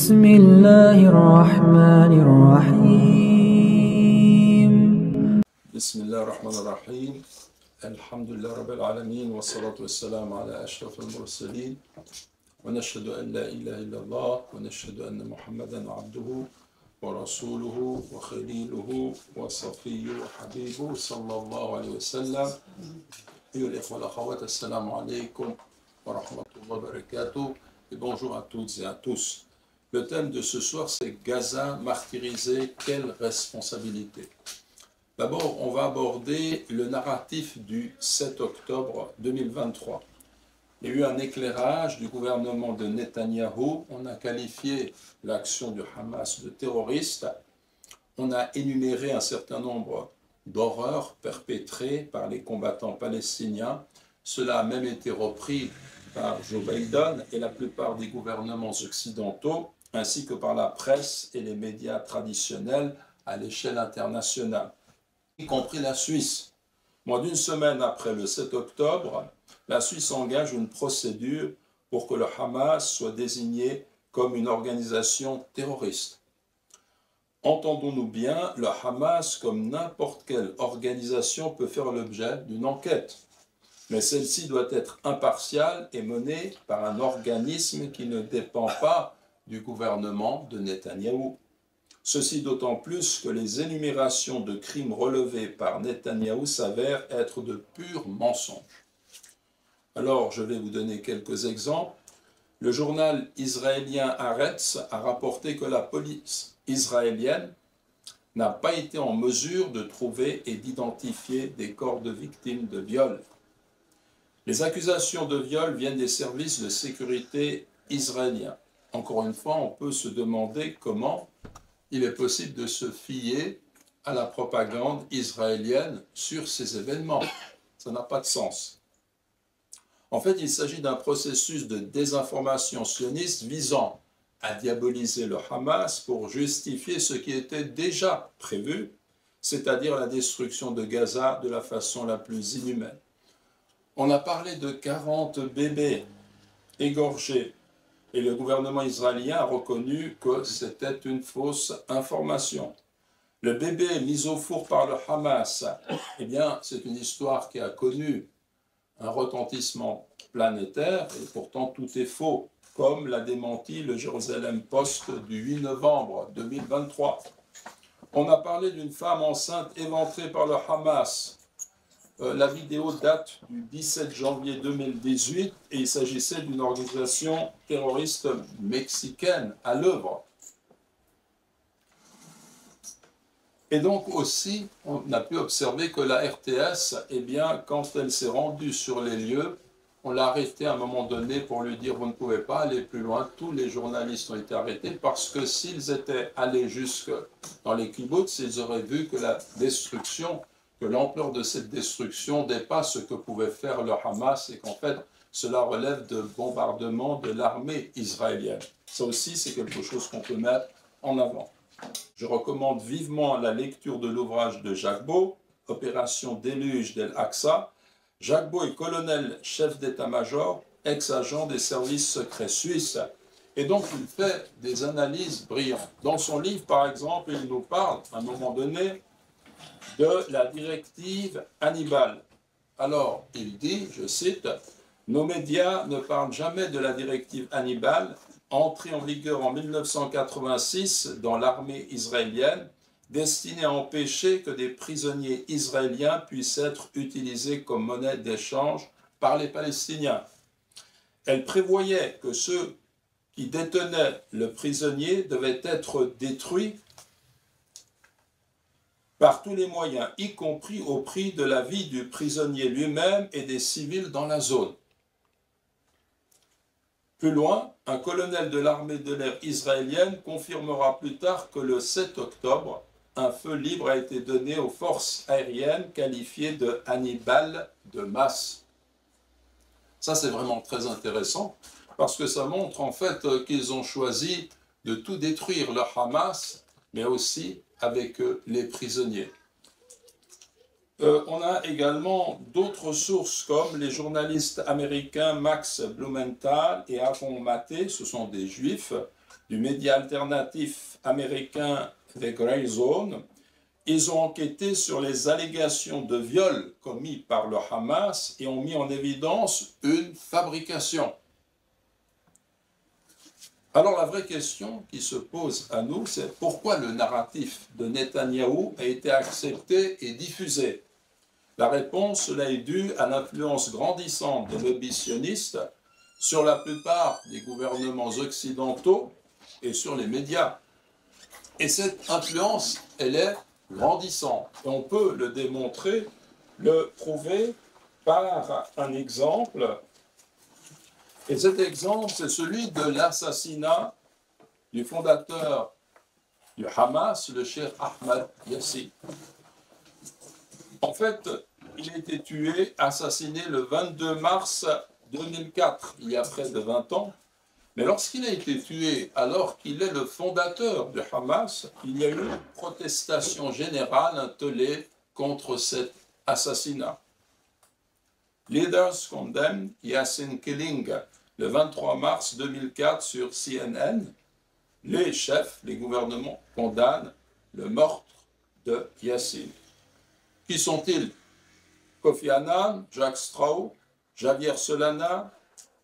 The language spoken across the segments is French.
بسم الله الرحمن الرحيم بسم الله الرحمن الرحيم الحمد لله رب العالمين والصلاة والسلام على أشرف المرسلين ونشهد أن لا إله إلا الله ونشهد أن محمدا عبده ورسوله وخليله وصفيه وحبيبه صلى الله عليه وسلم. أيها الإخوة والأخوات السلام عليكم ورحمة الله وبركاته et bonjour à toutes et à tous. Le thème de ce soir c'est Gaza martyrisé, quelle responsabilité? D'abord, on va aborder le narratif du 7 octobre 2023. Il y a eu un éclairage du gouvernement de Netanyahou. On a qualifié l'action du Hamas de terroriste. On a énuméré un certain nombre d'horreurs perpétrées par les combattants palestiniens. Cela a même été repris par Joe Biden et la plupart des gouvernements occidentaux, ainsi que par la presse et les médias traditionnels à l'échelle internationale, y compris la Suisse. Moins d'une semaine après le 7 octobre, la Suisse engage une procédure pour que le Hamas soit désigné comme une organisation terroriste. Entendons-nous bien, le Hamas, comme n'importe quelle organisation, peut faire l'objet d'une enquête. Mais celle-ci doit être impartiale et menée par un organisme qui ne dépend pas du gouvernement de Netanyahou. Ceci d'autant plus que les énumérations de crimes relevés par Netanyahou s'avèrent être de purs mensonges. Alors, je vais vous donner quelques exemples. Le journal israélien Haaretz a rapporté que la police israélienne n'a pas été en mesure de trouver et d'identifier des corps de victimes de viol. Les accusations de viol viennent des services de sécurité israéliens. Encore une fois, on peut se demander comment il est possible de se fier à la propagande israélienne sur ces événements. Ça n'a pas de sens. En fait, il s'agit d'un processus de désinformation sioniste visant à diaboliser le Hamas pour justifier ce qui était déjà prévu, c'est-à-dire la destruction de Gaza de la façon la plus inhumaine. On a parlé de 40 bébés égorgés et le gouvernement israélien a reconnu que c'était une fausse information. Le bébé mis au four par le Hamas, eh bien, c'est une histoire qui a connu un retentissement planétaire et pourtant tout est faux, comme l'a démenti le Jerusalem Post du 8 novembre 2023. On a parlé d'une femme enceinte éventrée par le Hamas. La vidéo date du 17 janvier 2018 et il s'agissait d'une organisation terroriste mexicaine à l'œuvre. Et donc aussi, on a pu observer que la RTS, eh bien, quand elle s'est rendue sur les lieux, on l'a arrêtée à un moment donné pour lui dire « vous ne pouvez pas aller plus loin ». Tous les journalistes ont été arrêtés parce que s'ils étaient allés jusque dans les kibbutz, ils auraient vu que la destruction, que l'ampleur de cette destruction dépasse ce que pouvait faire le Hamas et qu'en fait, cela relève de bombardements de l'armée israélienne. Ça aussi, c'est quelque chose qu'on peut mettre en avant. Je recommande vivement la lecture de l'ouvrage de Jacques Beau, Opération Déluge d'El-Aqsa. Jacques Beau est colonel chef d'état-major, ex-agent des services secrets suisses. Et donc, il fait des analyses brillantes. Dans son livre, par exemple, il nous parle, à un moment donné, de la directive Hannibal. Alors, il dit, je cite, « Nos médias ne parlent jamais de la directive Hannibal, entrée en vigueur en 1986 dans l'armée israélienne, destinée à empêcher que des prisonniers israéliens puissent être utilisés comme monnaie d'échange par les Palestiniens. Elle prévoyait que ceux qui détenaient le prisonnier devaient être détruits par tous les moyens, y compris au prix de la vie du prisonnier lui-même et des civils dans la zone. » Plus loin, un colonel de l'armée de l'air israélienne confirmera plus tard que le 7 octobre, un feu libre a été donné aux forces aériennes qualifiées de Hannibal de masse. Ça, c'est vraiment très intéressant parce que ça montre en fait qu'ils ont choisi de tout détruire, le Hamas, mais aussi avec les prisonniers. On a également d'autres sources comme les journalistes américains Max Blumenthal et Aaron Maté, ce sont des juifs, du média alternatif américain The Grey Zone. Ils ont enquêté sur les allégations de viol commis par le Hamas et ont mis en évidence une fabrication. Alors la vraie question qui se pose à nous, c'est pourquoi le narratif de Netanyahou a été accepté et diffusé? La réponse, cela est dû à l'influence grandissante des lobbies sionistes sur la plupart des gouvernements occidentaux et sur les médias. Et cette influence, elle est grandissante. Et on peut le démontrer, le prouver par un exemple. Et cet exemple, c'est celui de l'assassinat du fondateur du Hamas, le cheikh Ahmad Yassin. En fait, il a été tué, assassiné le 22 mars 2004, il y a près de 20 ans. Mais lorsqu'il a été tué, alors qu'il est le fondateur du Hamas, il y a eu une protestation générale, un tollé contre cet assassinat. Leaders condemn Yassin killing le 23 mars 2004 sur CNN. Les chefs, les gouvernements condamnent le meurtre de Yassin. Qui sont-ils? Kofi Annan, Jack Straw, Javier Solana,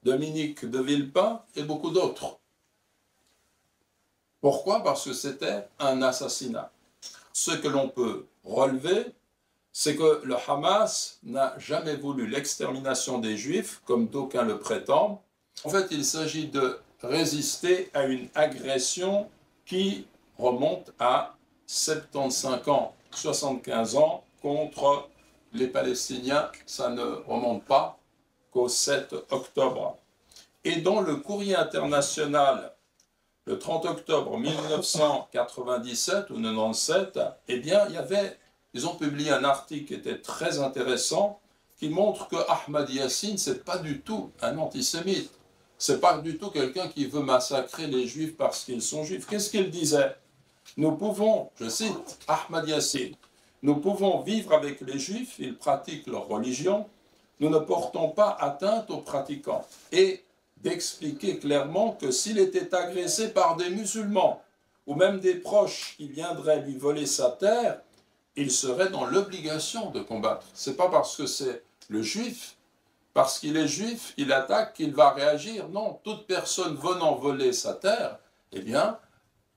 Dominique de Villepin et beaucoup d'autres. Pourquoi? Parce que c'était un assassinat. Ce que l'on peut relever, c'est que le Hamas n'a jamais voulu l'extermination des Juifs, comme d'aucuns le prétendent. En fait, il s'agit de résister à une agression qui remonte à 75 ans, 75 ans contre les Palestiniens. Ça ne remonte pas qu'au 7 octobre. Et dans le courrier international, le 30 octobre 1997 ou 97, eh bien, ils ont publié un article qui était très intéressant, qui montre que Ahmad Yassin, c'est pas du tout un antisémite. C'est pas du tout quelqu'un qui veut massacrer les Juifs parce qu'ils sont Juifs. Qu'est-ce qu'il disait? Nous pouvons, je cite Ahmad Yassin, nous pouvons vivre avec les Juifs, ils pratiquent leur religion, nous ne portons pas atteinte aux pratiquants. Et d'expliquer clairement que s'il était agressé par des musulmans, ou même des proches qui viendraient lui voler sa terre, il serait dans l'obligation de combattre. C'est pas parce que c'est le juif, parce qu'il est juif, il attaque, qu'il va réagir. Non, toute personne venant voler sa terre, eh bien,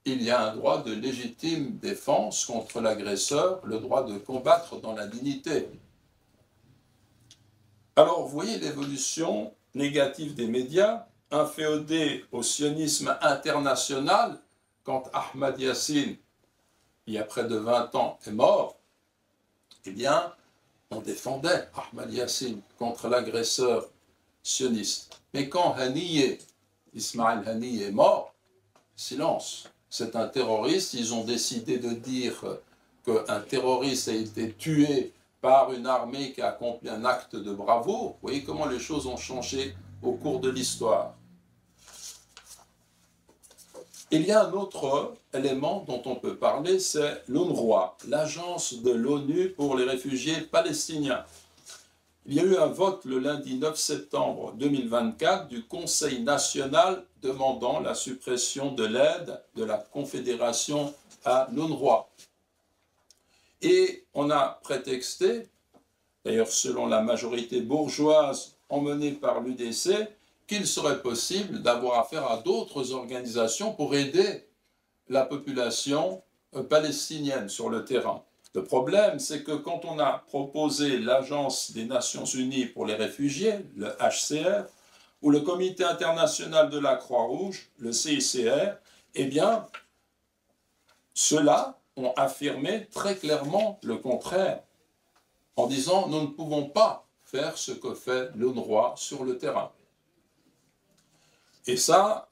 il y a un droit de légitime défense contre l'agresseur, le droit de combattre dans la dignité. Alors, vous voyez l'évolution négative des médias, inféodés au sionisme international, quand Ahmad Yassin, il y a près de 20 ans, est mort, eh bien, on défendait Ahmad Yassin contre l'agresseur sioniste. Mais quand Ismail Haniyeh est mort, silence. C'est un terroriste, ils ont décidé de dire qu'un terroriste a été tué par une armée qui a accompli un acte de bravoure. Vous voyez comment les choses ont changé au cours de l'histoire. Il y a un autre élément dont on peut parler, c'est l'UNRWA, l'agence de l'ONU pour les réfugiés palestiniens. Il y a eu un vote le lundi 9 septembre 2024 du Conseil national demandant la suppression de l'aide de la Confédération à l'UNRWA. Et on a prétexté, d'ailleurs selon la majorité bourgeoise emmenée par l'UDC, qu'il serait possible d'avoir affaire à d'autres organisations pour aider la population palestinienne sur le terrain. Le problème, c'est que quand on a proposé l'Agence des Nations Unies pour les réfugiés, le HCR, ou le Comité international de la Croix-Rouge, le CICR, eh bien, ceux-là ont affirmé très clairement le contraire, en disant « nous ne pouvons pas faire ce que fait l'UNRWA sur le terrain ». Et ça,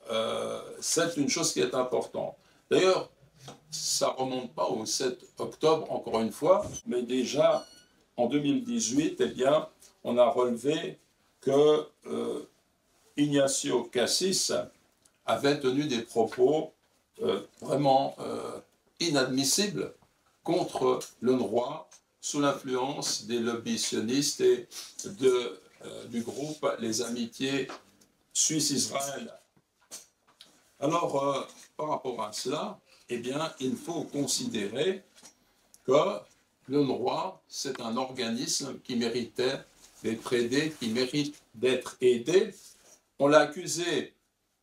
c'est une chose qui est importante. D'ailleurs, ça ne remonte pas au 7 octobre, encore une fois, mais déjà en 2018, eh bien, on a relevé que Ignacio Cassis avait tenu des propos vraiment inadmissibles contre l'UNRWA sous l'influence des lobbies sionistes et du groupe Les Amitiés Suisse-Israël. Alors, par rapport à cela, eh bien, il faut considérer que l'UNRWA, c'est un organisme qui méritait d'être aidé, qui mérite d'être aidé. On l'a accusé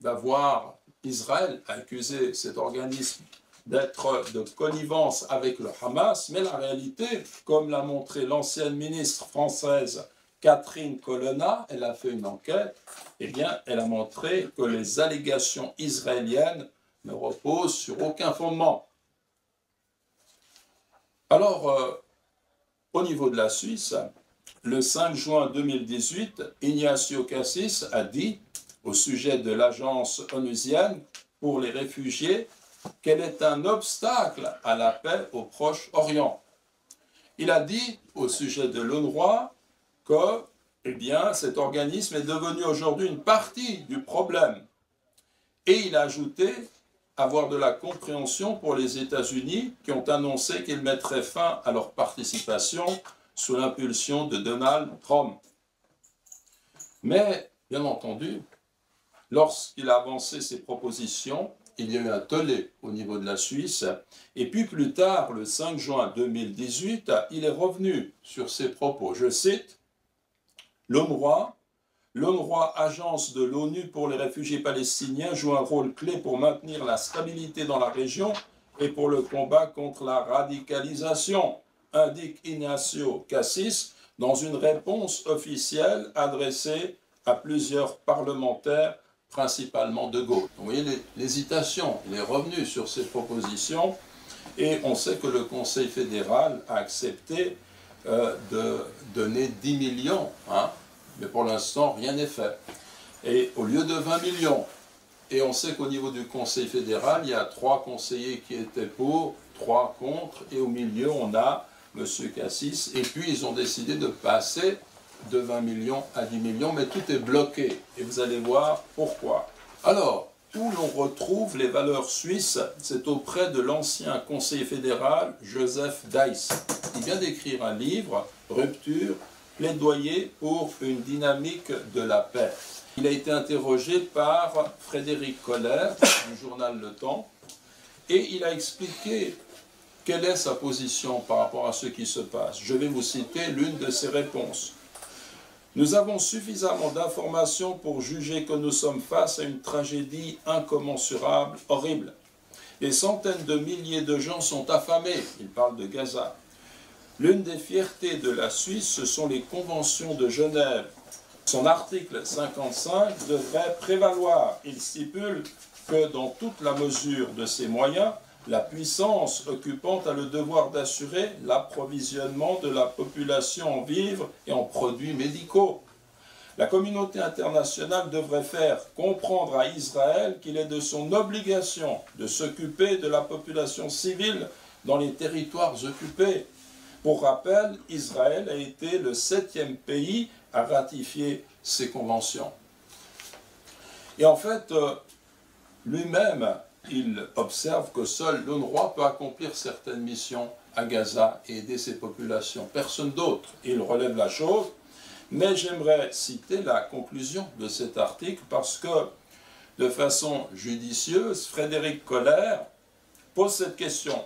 d'avoir, Israël a accusé cet organisme d'être de connivence avec le Hamas, mais la réalité, comme l'a montré l'ancienne ministre française Catherine Colonna, elle a fait une enquête, eh bien, elle a montré que les allégations israéliennes ne reposent sur aucun fondement. Alors, au niveau de la Suisse, le 5 juin 2018, Ignacio Cassis a dit au sujet de l'agence onusienne pour les réfugiés qu'elle est un obstacle à la paix au Proche-Orient. Il a dit au sujet de l'UNRWA que, eh bien, cet organisme est devenu aujourd'hui une partie du problème. Et il a ajouté avoir de la compréhension pour les États-Unis qui ont annoncé qu'ils mettraient fin à leur participation sous l'impulsion de Donald Trump. Mais, bien entendu, lorsqu'il a avancé ses propositions, il y a eu un tollé au niveau de la Suisse, et puis plus tard, le 5 juin 2018, il est revenu sur ses propos. Je cite, « l'UNRWA, agence de l'ONU pour les réfugiés palestiniens, joue un rôle clé pour maintenir la stabilité dans la région et pour le combat contre la radicalisation », indique Ignacio Cassis dans une réponse officielle adressée à plusieurs parlementaires, principalement de gauche. Vous voyez l'hésitation, il est revenu sur ses propositions et on sait que le Conseil fédéral a accepté de donner 10 millions, mais pour l'instant rien n'est fait. Et au lieu de 20 millions, et on sait qu'au niveau du Conseil fédéral, il y a 3 conseillers qui étaient pour, 3 contre, et au milieu on a M. Cassis, et puis ils ont décidé de passer de 20 millions à 10 millions, mais tout est bloqué, et vous allez voir pourquoi. Alors, où l'on retrouve les valeurs suisses, c'est auprès de l'ancien conseiller fédéral Joseph Deiss. Il vient d'écrire un livre, Rupture, plaidoyer pour une dynamique de la paix. Il a été interrogé par Frédéric Kohler, du journal Le Temps, et il a expliqué quelle est sa position par rapport à ce qui se passe. Je vais vous citer l'une de ses réponses. « Nous avons suffisamment d'informations pour juger que nous sommes face à une tragédie incommensurable, horrible. Des centaines de milliers de gens sont affamés. » Il parle de Gaza. « L'une des fiertés de la Suisse, ce sont les conventions de Genève. Son article 55 devrait prévaloir. Il stipule que dans toute la mesure de ses moyens, la puissance occupante a le devoir d'assurer l'approvisionnement de la population en vivres et en produits médicaux. La communauté internationale devrait faire comprendre à Israël qu'il est de son obligation de s'occuper de la population civile dans les territoires occupés. Pour rappel, Israël a été le 7e pays à ratifier ces conventions. » Et en fait, lui-même, il observe que seul l'UNRWA peut accomplir certaines missions à Gaza et aider ces populations. Personne d'autre. Il relève la chose, mais j'aimerais citer la conclusion de cet article parce que, de façon judicieuse, Frédéric Kohler pose cette question.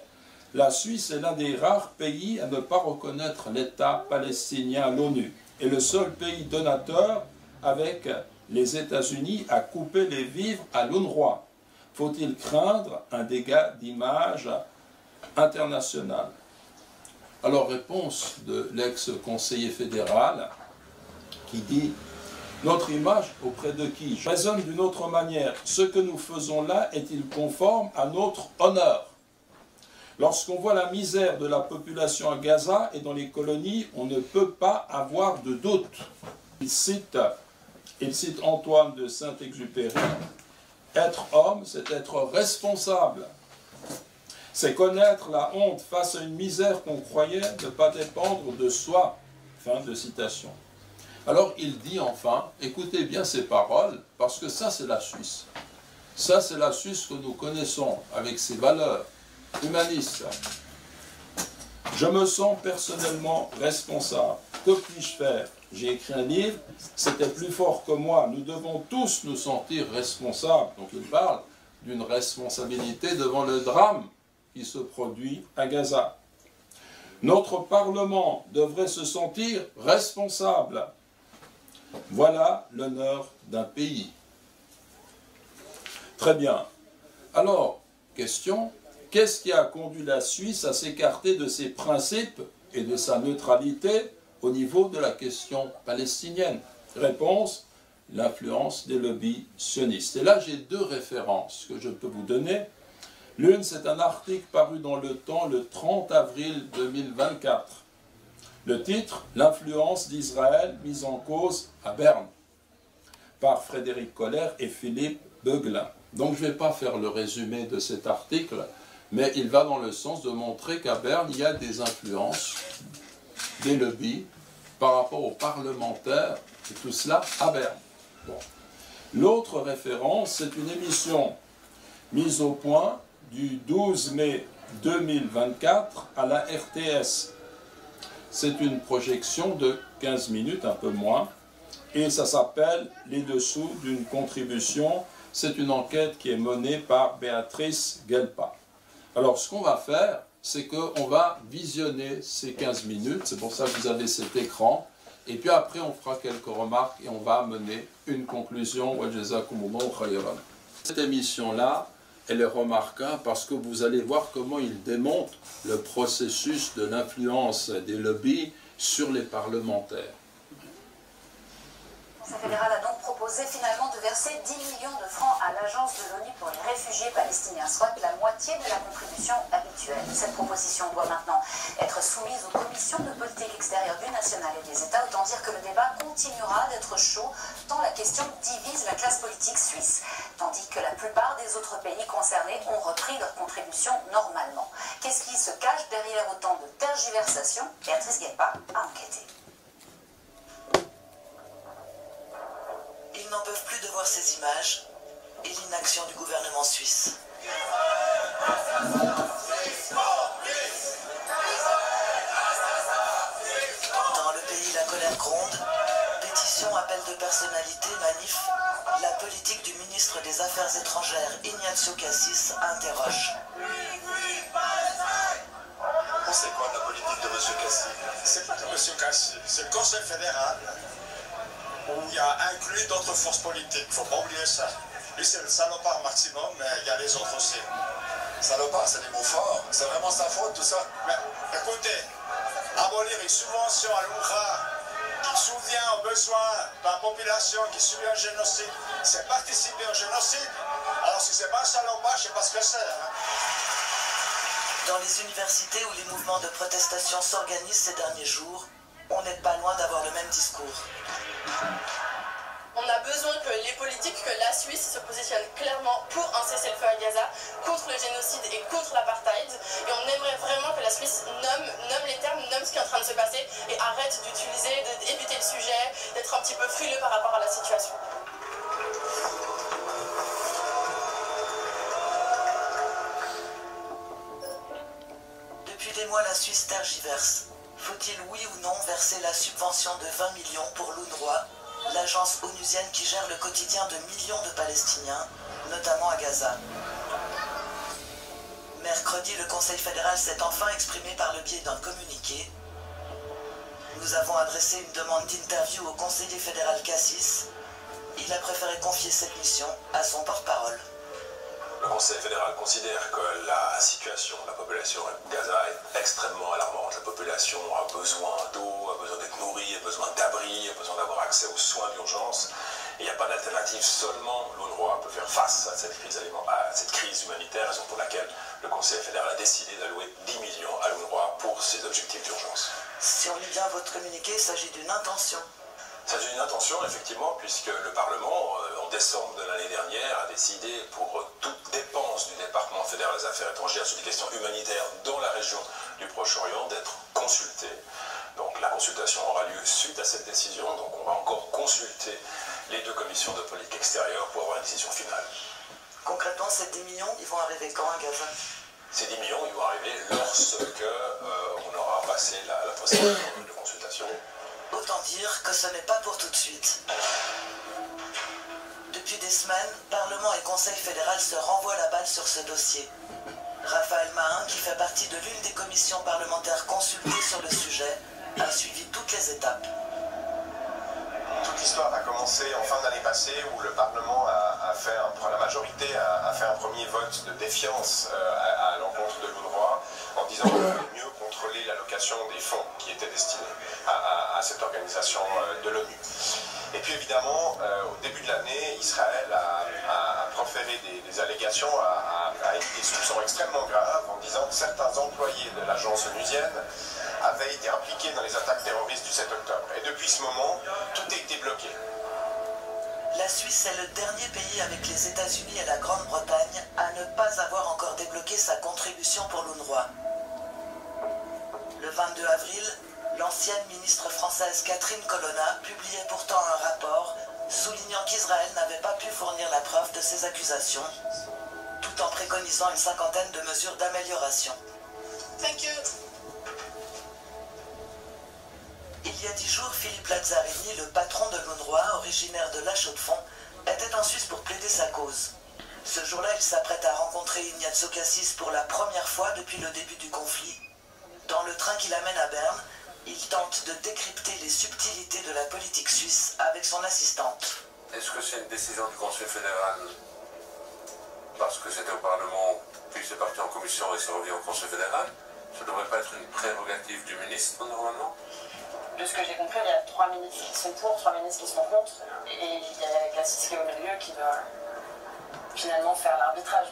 La Suisse est l'un des rares pays à ne pas reconnaître l'État palestinien à l'ONU et le seul pays donateur avec les États-Unis à couper les vivres à l'UNRWA. Faut-il craindre un dégât d'image international? Alors, réponse de l'ex-conseiller fédéral qui dit « Notre image auprès de qui? Je raisonne d'une autre manière. Ce que nous faisons là est-il conforme à notre honneur? Lorsqu'on voit la misère de la population à Gaza et dans les colonies, on ne peut pas avoir de doute. » Il cite Antoine de Saint-Exupéry. Être homme, c'est être responsable. C'est connaître la honte face à une misère qu'on croyait ne pas dépendre de soi. Fin de citation. Alors il dit enfin, écoutez bien ces paroles, parce que ça c'est la Suisse. Ça c'est la Suisse que nous connaissons, avec ses valeurs humanistes. Je me sens personnellement responsable. Que puis-je faire? J'ai écrit un livre, c'était plus fort que moi. Nous devons tous nous sentir responsables. Donc il parle d'une responsabilité devant le drame qui se produit à Gaza. Notre Parlement devrait se sentir responsable. Voilà l'honneur d'un pays. Très bien. Alors, question, qu'est-ce qui a conduit la Suisse à s'écarter de ses principes et de sa neutralité au niveau de la question palestinienne? Réponse, l'influence des lobbies sionistes. Et là, j'ai deux références que je peux vous donner. L'une, c'est un article paru dans Le Temps le 30 avril 2024. Le titre, « L'influence d'Israël mise en cause à Berne » par Frédéric Kohler et Philippe Beuglin. Donc je ne vais pas faire le résumé de cet article, mais il va dans le sens de montrer qu'à Berne, il y a des influences, des lobbies, par rapport aux parlementaires, et tout cela à Berne. Bon. L'autre référence, c'est une émission mise au point du 12 mai 2024 à la RTS. C'est une projection de 15 minutes, un peu moins, et ça s'appelle « Les dessous d'une contribution ». C'est une enquête qui est menée par Béatrice Guelpa. Alors, ce qu'on va faire, c'est qu'on va visionner ces 15 minutes, c'est pour ça que vous avez cet écran, et puis après, on fera quelques remarques et on va mener une conclusion. Cette émission-là, elle est remarquable parce que vous allez voir comment il démontre le processus de l'influence des lobbies sur les parlementaires. Le Conseil fédéral a donc proposé finalement de verser 10 millions de francs à l'agence de l'ONU pour les réfugiés palestiniens, soit la moitié de la contribution habituelle. Cette proposition doit maintenant être soumise aux commissions de politique extérieure du national et des États. Autant dire que le débat continuera d'être chaud tant la question divise la classe politique suisse, tandis que la plupart des autres pays concernés ont repris leur contribution normalement. Qu'est-ce qui se cache derrière autant de tergiversations? Béatrice Guelpa a enquêté. Ils n'en peuvent plus de voir ces images et l'inaction du gouvernement suisse. Dans le pays, la colère gronde. Pétitions, appels de personnalités, manifs. La politique du ministre des Affaires étrangères, Ignazio Cassis, interroge. C'est quoi la politique de M. Cassis? C'est pas de M. Cassis, c'est le Conseil fédéral où il y a inclus d'autres forces politiques. Il ne faut pas oublier ça. Lui, c'est le salopard maximum, mais il y a les autres aussi. Salopard, c'est des mots forts. C'est vraiment sa faute, tout ça. Mais écoutez, abolir une subvention à l'UNRWA qui souvient aux besoins de la population qui subit un génocide, c'est participer au génocide. Alors si c'est pas un salopard, je ne sais pas ce que c'est. Hein. Dans les universités où les mouvements de protestation s'organisent ces derniers jours, on n'est pas loin d'avoir le même discours. On a besoin que les politiques, que la Suisse se positionne clairement pour un cessez-le-feu à Gaza, contre le génocide et contre l'apartheid. Et on aimerait vraiment que la Suisse nomme les termes, nomme ce qui est en train de se passer et arrête d'utiliser, d'éviter le sujet, d'être un petit peu frileux par rapport à la situation. Depuis des mois, la Suisse tergiverse. Faut-il, oui ou non, verser la subvention de 20 millions pour l'UNRWA, l'agence onusienne qui gère le quotidien de millions de Palestiniens, notamment à Gaza? Mercredi, le Conseil fédéral s'est enfin exprimé par le biais d'un communiqué. Nous avons adressé une demande d'interview au conseiller fédéral Cassis. Il a préféré confier cette mission à son porte-parole. Le Conseil fédéral considère que la situation de la population à Gaza est extrêmement alarmante. La population a besoin d'eau, a besoin d'être nourrie, a besoin d'abri, a besoin d'avoir accès aux soins d'urgence. Il n'y a pas d'alternative, seulement l'UNRWA peut faire face à cette crise humanitaire, raison pour laquelle le Conseil fédéral a décidé d'allouer 10 millions à l'UNRWA pour ses objectifs d'urgence. Si on lit bien votre communiqué, il s'agit d'une intention. Il s'agit d'une intention, effectivement, puisque le Parlement, en décembre de l'année dernière, a décidé pour toute dépense du département fédéral des affaires étrangères sur des questions humanitaires dans la région du Proche-Orient d'être consulté. Donc la consultation aura lieu suite à cette décision, donc on va encore consulter les deux commissions de politique extérieure pour avoir une décision finale. Concrètement, ces 10 millions, ils vont arriver quand à Gaza? Ces 10 millions, ils vont arriver lorsque on aura passé la procédure de consultation. Autant dire que ce n'est pas pour tout de suite. Depuis des semaines, Parlement et Conseil fédéral se renvoient la balle sur ce dossier. Raphaël Mahin, qui fait partie de l'une des commissions parlementaires consultées sur le sujet, a suivi toutes les étapes. Toute l'histoire a commencé en fin d'année passée où le Parlement la majorité a fait un premier vote de défiance à l'encontre de l'UNRWA en disant qu'il fallait mieux contrôler l'allocation des fonds qui étaient destinés à cette organisation de l'ONU. Et puis évidemment, au début de l'année, Israël a proféré des allégations, a émis des soupçons extrêmement graves en disant que certains employés de l'agence onusienne avaient été impliqués dans les attaques terroristes du 7 octobre. Et depuis ce moment, tout a été bloqué. La Suisse est le dernier pays avec les États-Unis et la Grande-Bretagne à ne pas avoir encore débloqué sa contribution pour l'UNRWA. Le 22 avril, l'ancienne ministre française Catherine Colonna publiait pourtant un rapport soulignant qu'Israël n'avait pas pu fournir la preuve de ses accusations, tout en préconisant une cinquantaine de mesures d'amélioration. Thank you. Il y a 10 jours, Philippe Lazzarini, le patron de l'UNRWA, originaire de La Chaux-de-Fonds, était en Suisse pour plaider sa cause. Ce jour-là, il s'apprête à rencontrer Ignazio Cassis pour la première fois depuis le début du conflit. Dans le train qui l'amène à Berne, il tente de décrypter les subtilités de la politique suisse avec son assistante. Est-ce que c'est une décision du Conseil fédéral parce que c'était au Parlement, puis c'est parti en commission et c'est revenu au Conseil fédéral? Ça ne devrait pas être une prérogative du ministre normalement? De ce que j'ai compris, il y a 3 ministres qui sont pour, 3 ministres qui sont contre, et il y a Cassis qui est au milieu qui doit finalement faire l'arbitrage.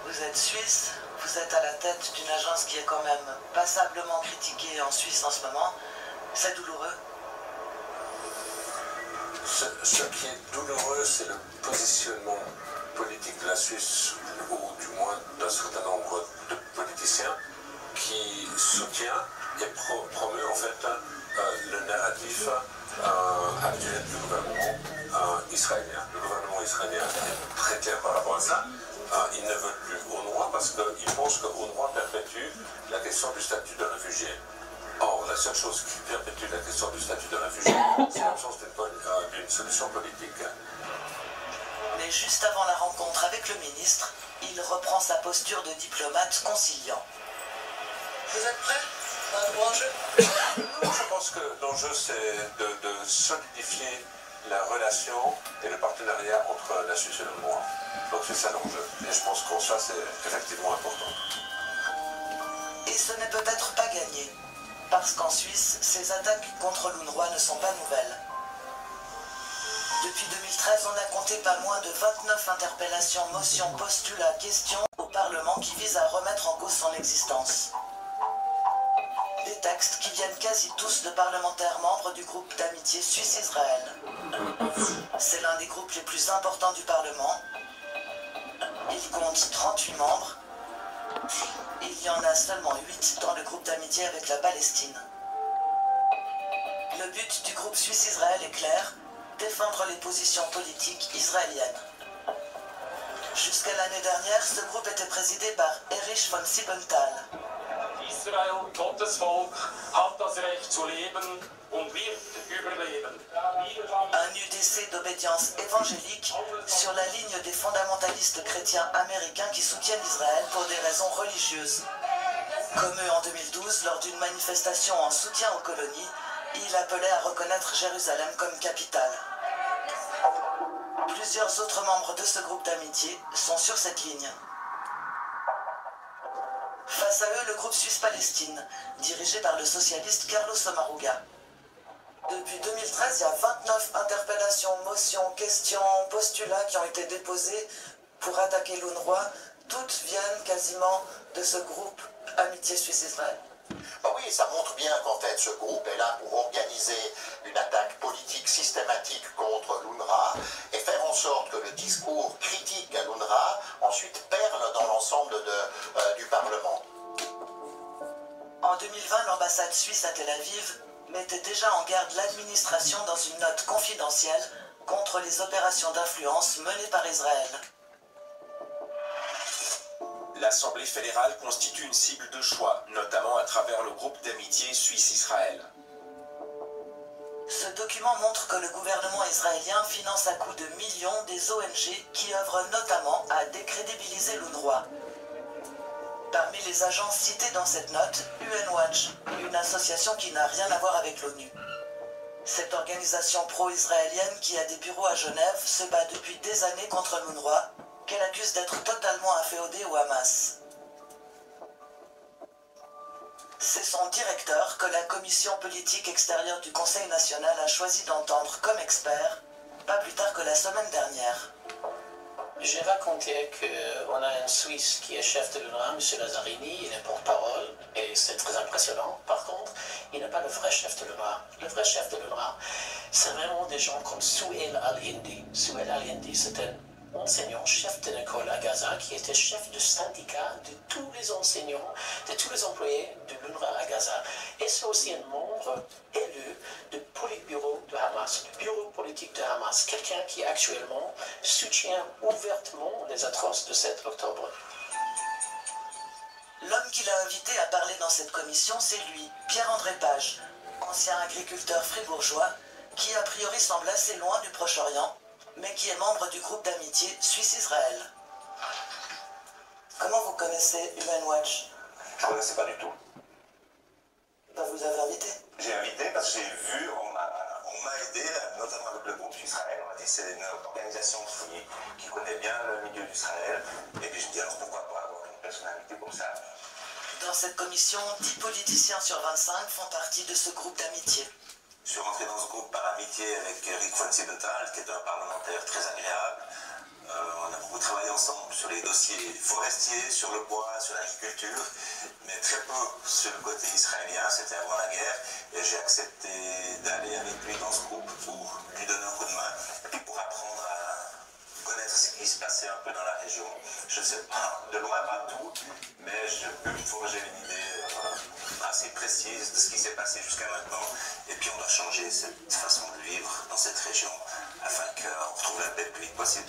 Vous êtes suisse, vous êtes à la tête d'une agence qui est quand même passablement critiquée en Suisse en ce moment. C'est douloureux. Ce qui est douloureux, c'est le positionnement politique de la Suisse, ou du moins d'un certain nombre de politiciens qui soutient et promeut en fait le narratif actuel du gouvernement israélien. Le gouvernement israélien est très clair par rapport à ça. Ils ne veulent plus UNRWA parce qu'ils pensent que UNRWA perpétue la question du statut de réfugié. Or, la seule chose qui perpétue la question du statut de réfugié, c'est l'absence d'une solution politique. Mais juste avant la rencontre avec le ministre, il reprend sa posture de diplomate conciliant. Vous êtes prêts? Un gros enjeu? Je pense que l'enjeu, c'est de solidifier la relation et le partenariat entre la Suisse et l'UNRWA. Donc c'est ça l'enjeu. Et je pense que ça, c'est effectivement important. Et ce n'est peut-être pas gagné, parce qu'en Suisse, ces attaques contre l'UNRWA ne sont pas nouvelles. Depuis 2013, on a compté pas moins de 29 interpellations, motions, postulats, questions au Parlement qui visent à remettre en cause son existence. Des textes qui viennent quasi tous de parlementaires membres du groupe d'amitié Suisse-Israël. C'est l'un des groupes les plus importants du Parlement. Il compte 38 membres. Il y en a seulement 8 dans le groupe d'amitié avec la Palestine. Le but du groupe Suisse-Israël est clair, défendre les positions politiques israéliennes. Jusqu'à l'année dernière, ce groupe était présidé par Erich von Siebenthal. Israel, Gottes Volk, hat das Recht zu leben und wird überleben. Un UDC d'obédience évangélique sur la ligne des fondamentalistes chrétiens américains qui soutiennent Israël pour des raisons religieuses. Comme eux en 2012, lors d'une manifestation en soutien aux colonies, il appelait à reconnaître Jérusalem comme capitale. Plusieurs autres membres de ce groupe d'amitié sont sur cette ligne. Face à eux, le groupe Suisse-Palestine, dirigé par le socialiste Carlos Sommaruga. Depuis 2013, il y a 29 interpellations, motions, questions, postulats qui ont été déposés pour attaquer l'UNRWA. Toutes viennent quasiment de ce groupe Amitié Suisse-Israël. Oui, ça montre bien qu'en fait ce groupe est là pour organiser une attaque politique systématique contre l'UNRWA et faire en sorte que le discours critique à l'UNRWA ensuite perle dans l'ensemble du Parlement. En 2020, l'ambassade suisse à Tel Aviv mettait déjà en garde l'administration dans une note confidentielle contre les opérations d'influence menées par Israël. L'Assemblée fédérale constitue une cible de choix, notamment à travers le groupe d'amitié Suisse-Israël. Ce document montre que le gouvernement israélien finance à coups de millions des ONG qui œuvrent notamment à décrédibiliser l'UNRWA. Parmi les agences citées dans cette note, UN Watch, une association qui n'a rien à voir avec l'ONU. Cette organisation pro-israélienne qui a des bureaux à Genève se bat depuis des années contre l'UNRWA, qu'elle accuse d'être totalement inféodée au Hamas. C'est son directeur que la commission politique extérieure du Conseil national a choisi d'entendre comme expert, pas plus tard que la semaine dernière. J'ai raconté qu'on a un Suisse qui est chef de l'UNRWA, M. Lazzarini, il est porte-parole, et c'est très impressionnant. Par contre, il n'est pas le vrai chef de l'UNRWA. Le vrai chef de l'UNRWA, c'est vraiment des gens comme Souheil Al-Hindi. Souheil Al-Hindi, c'est un enseignant, chef d'une école à Gaza, qui était chef du syndicat de tous les enseignants, de tous les employés de l'UNRWA à Gaza. Et c'est aussi un membre élu du Politburo de Hamas, le bureau politique de Hamas, quelqu'un qui actuellement soutient ouvertement les atroces de 7 octobre. L'homme qu'il a invité à parler dans cette commission, c'est lui, Pierre-André Page, ancien agriculteur fribourgeois, qui a priori semble assez loin du Proche-Orient, mais qui est membre du groupe d'amitié Suisse-Israël. Comment vous connaissez UN Watch? Je ne connaissais pas du tout. Vous avez invité? J'ai invité parce que j'ai vu, on m'a aidé, notamment avec le groupe d'Israël. On m'a dit que c'est une organisation qui connaît bien le milieu d'Israël. Et puis je me dis alors pourquoi pas avoir une personnalité comme ça. Dans cette commission, 10 politiciens sur 25 font partie de ce groupe d'amitié. Je suis rentré dans ce groupe par amitié avec Eric von Siebenthal, qui est un parlementaire très agréable. On a beaucoup travaillé ensemble sur les dossiers forestiers, sur le bois, sur l'agriculture, mais très peu sur le côté israélien, c'était avant la guerre, et j'ai accepté d'aller avec lui dans ce groupe pour lui donner un coup de main, et puis pour apprendre à connaître ce qui se passait un peu dans la région. Je ne sais pas, de loin pas tout, mais je peux me forger une idée assez précise de ce qui s'est passé jusqu'à maintenant, et puis on doit changer cette façon de vivre dans cette région, afin qu'on retrouve la paix le plus vite possible.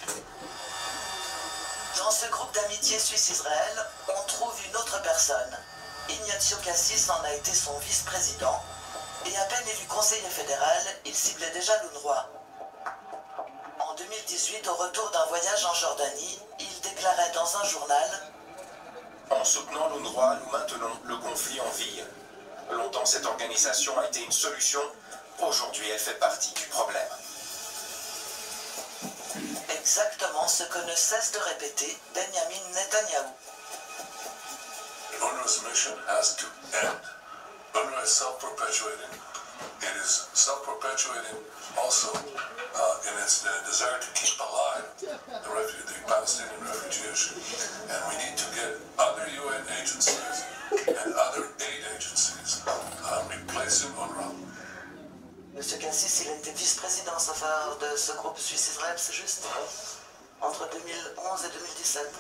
Dans ce groupe d'amitié Suisse-Israël, on trouve une autre personne. Ignazio Cassis en a été son vice-président, et à peine élu conseiller fédéral, il ciblait déjà l'UNRWA. En 2018, au retour d'un voyage en Jordanie, il déclarait dans un journal « En soutenant l'UNRWA, nous maintenons le conflit en vie. Longtemps, cette organisation a été une solution. Aujourd'hui, elle fait partie du problème. » Exactement ce que ne cesse de répéter Benjamin Netanyahou. UNRWA's mission has to end. UNRWA is self-perpetuating. It is self-perpetuating also in its desire to keep alive the Palestinian refugees. And we need to get other UN agencies and other aid agencies replacing UNRWA. Monsieur Cassis, il a été vice-président en faveur de ce groupe Suisse-Israël, c'est juste? Entre 2011 et 2017.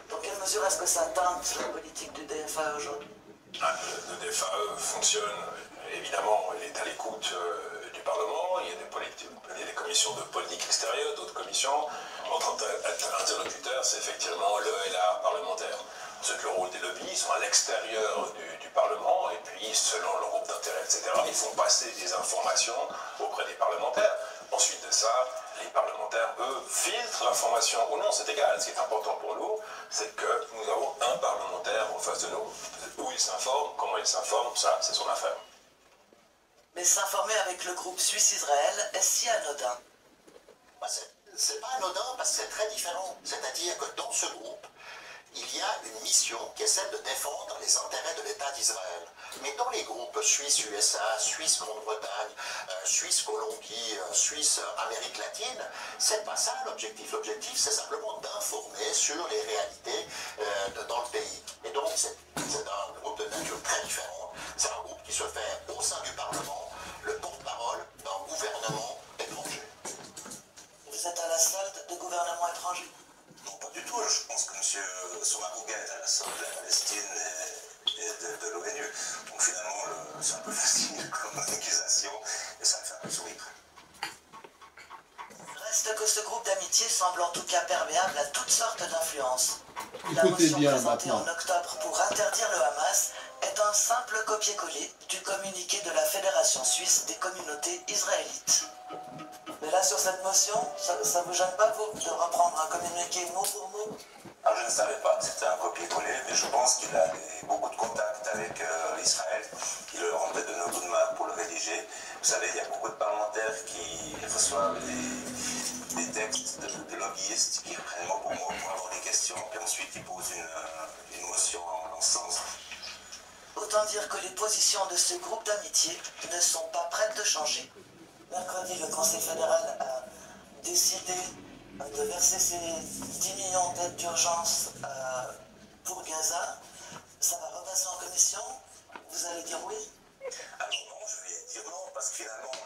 Dans quelle mesure est-ce que ça teinte la politique du DFA aujourd'hui? Le DFA fonctionne, évidemment, il est à l'écoute du Parlement, il y a des commissions de politique extérieure, d'autres commissions. Notre interlocuteur, c'est effectivement le LA parlementaire. C'est que le rôle des lobbies, ils sont à l'extérieur du Parlement, et puis selon leur groupe d'intérêt, etc., ils font passer des informations auprès des parlementaires. Ensuite de ça, les parlementaires, eux, filtrent l'information ou non, c'est égal. Ce qui est important pour nous, c'est que nous avons un parlementaire en face de nous. Où il s'informe, comment il s'informe, ça, c'est son affaire. Mais s'informer avec le groupe Suisse-Israël est si anodin? C'est pas anodin parce que c'est très différent. C'est-à-dire que dans ce groupe, il y a une mission qui est celle de défendre les intérêts de l'État d'Israël. Mais dans les groupes Suisse-USA, Suisse-Grande-Bretagne, Suisse-Colombie, Suisse-Amérique latine, c'est pas ça l'objectif. L'objectif, c'est simplement d'informer sur les réalités dans le pays. Et donc, c'est un groupe de nature très différente. C'est un groupe qui se fait au sein du Parlement, le porte-parole d'un gouvernement étranger. Vous êtes à la solde de gouvernements étrangers? Non, pas du tout. Je pense que M. Somaruga est à la solde de la Palestine et de l'ONU. Donc finalement, c'est un peu facile comme accusation et ça me fait un peu sourire. Reste que ce groupe d'amitié semble en tout cas perméable à toutes sortes d'influences. La Écoutez motion bien présentée maintenant. en octobre pour interdire le Hamas est un simple copier-coller du communiqué de la Fédération suisse des communautés israélites. Mais là, sur cette motion, ça vous gêne pas, vous, de reprendre un communiqué mot pour mot? Alors, je ne savais pas que c'était un copier-coller, mais je pense qu'il a beaucoup de contacts avec Israël. Il leur rendait de nos coups de main pour le rédiger. Vous savez, il y a beaucoup de parlementaires qui reçoivent des textes de lobbyistes qui reprennent mot pour mot pour avoir des questions, puis ensuite ils posent une motion en ce sens. Autant dire que les positions de ce groupe d'amitié ne sont pas prêtes de changer. Mercredi, le Conseil fédéral a décidé de verser ces 10 millions d'aides d'urgence pour Gaza. Ça va repasser en commission. Vous allez dire oui? Alors non, je vais dire non, parce que finalement,